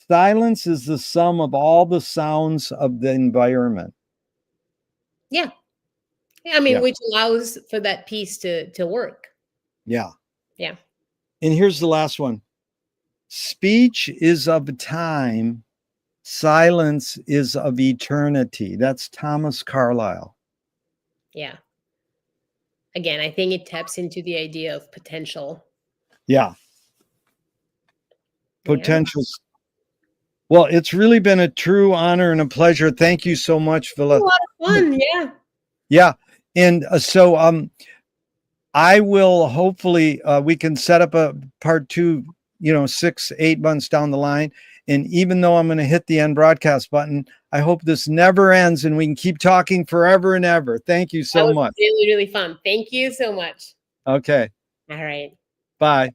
Silence is the sum of all the sounds of the environment. Yeah. I mean, which allows for that piece to work. Yeah. Yeah. And here's the last one. Speech is of time. Silence is of eternity. That's Thomas Carlyle. Yeah. Again, I think it taps into the idea of potential. Yeah. Potentials. Yeah. Well, it's really been a true honor and a pleasure. Thank you so much, Villa. A lot of fun. Yeah. Yeah. And so I will hopefully, we can set up a part 2, 6-8 months down the line. And even though I'm going to hit the end broadcast button, I hope this never ends and we can keep talking forever and ever. Thank you so much. Really, really fun. Thank you so much. Okay. All right. Bye.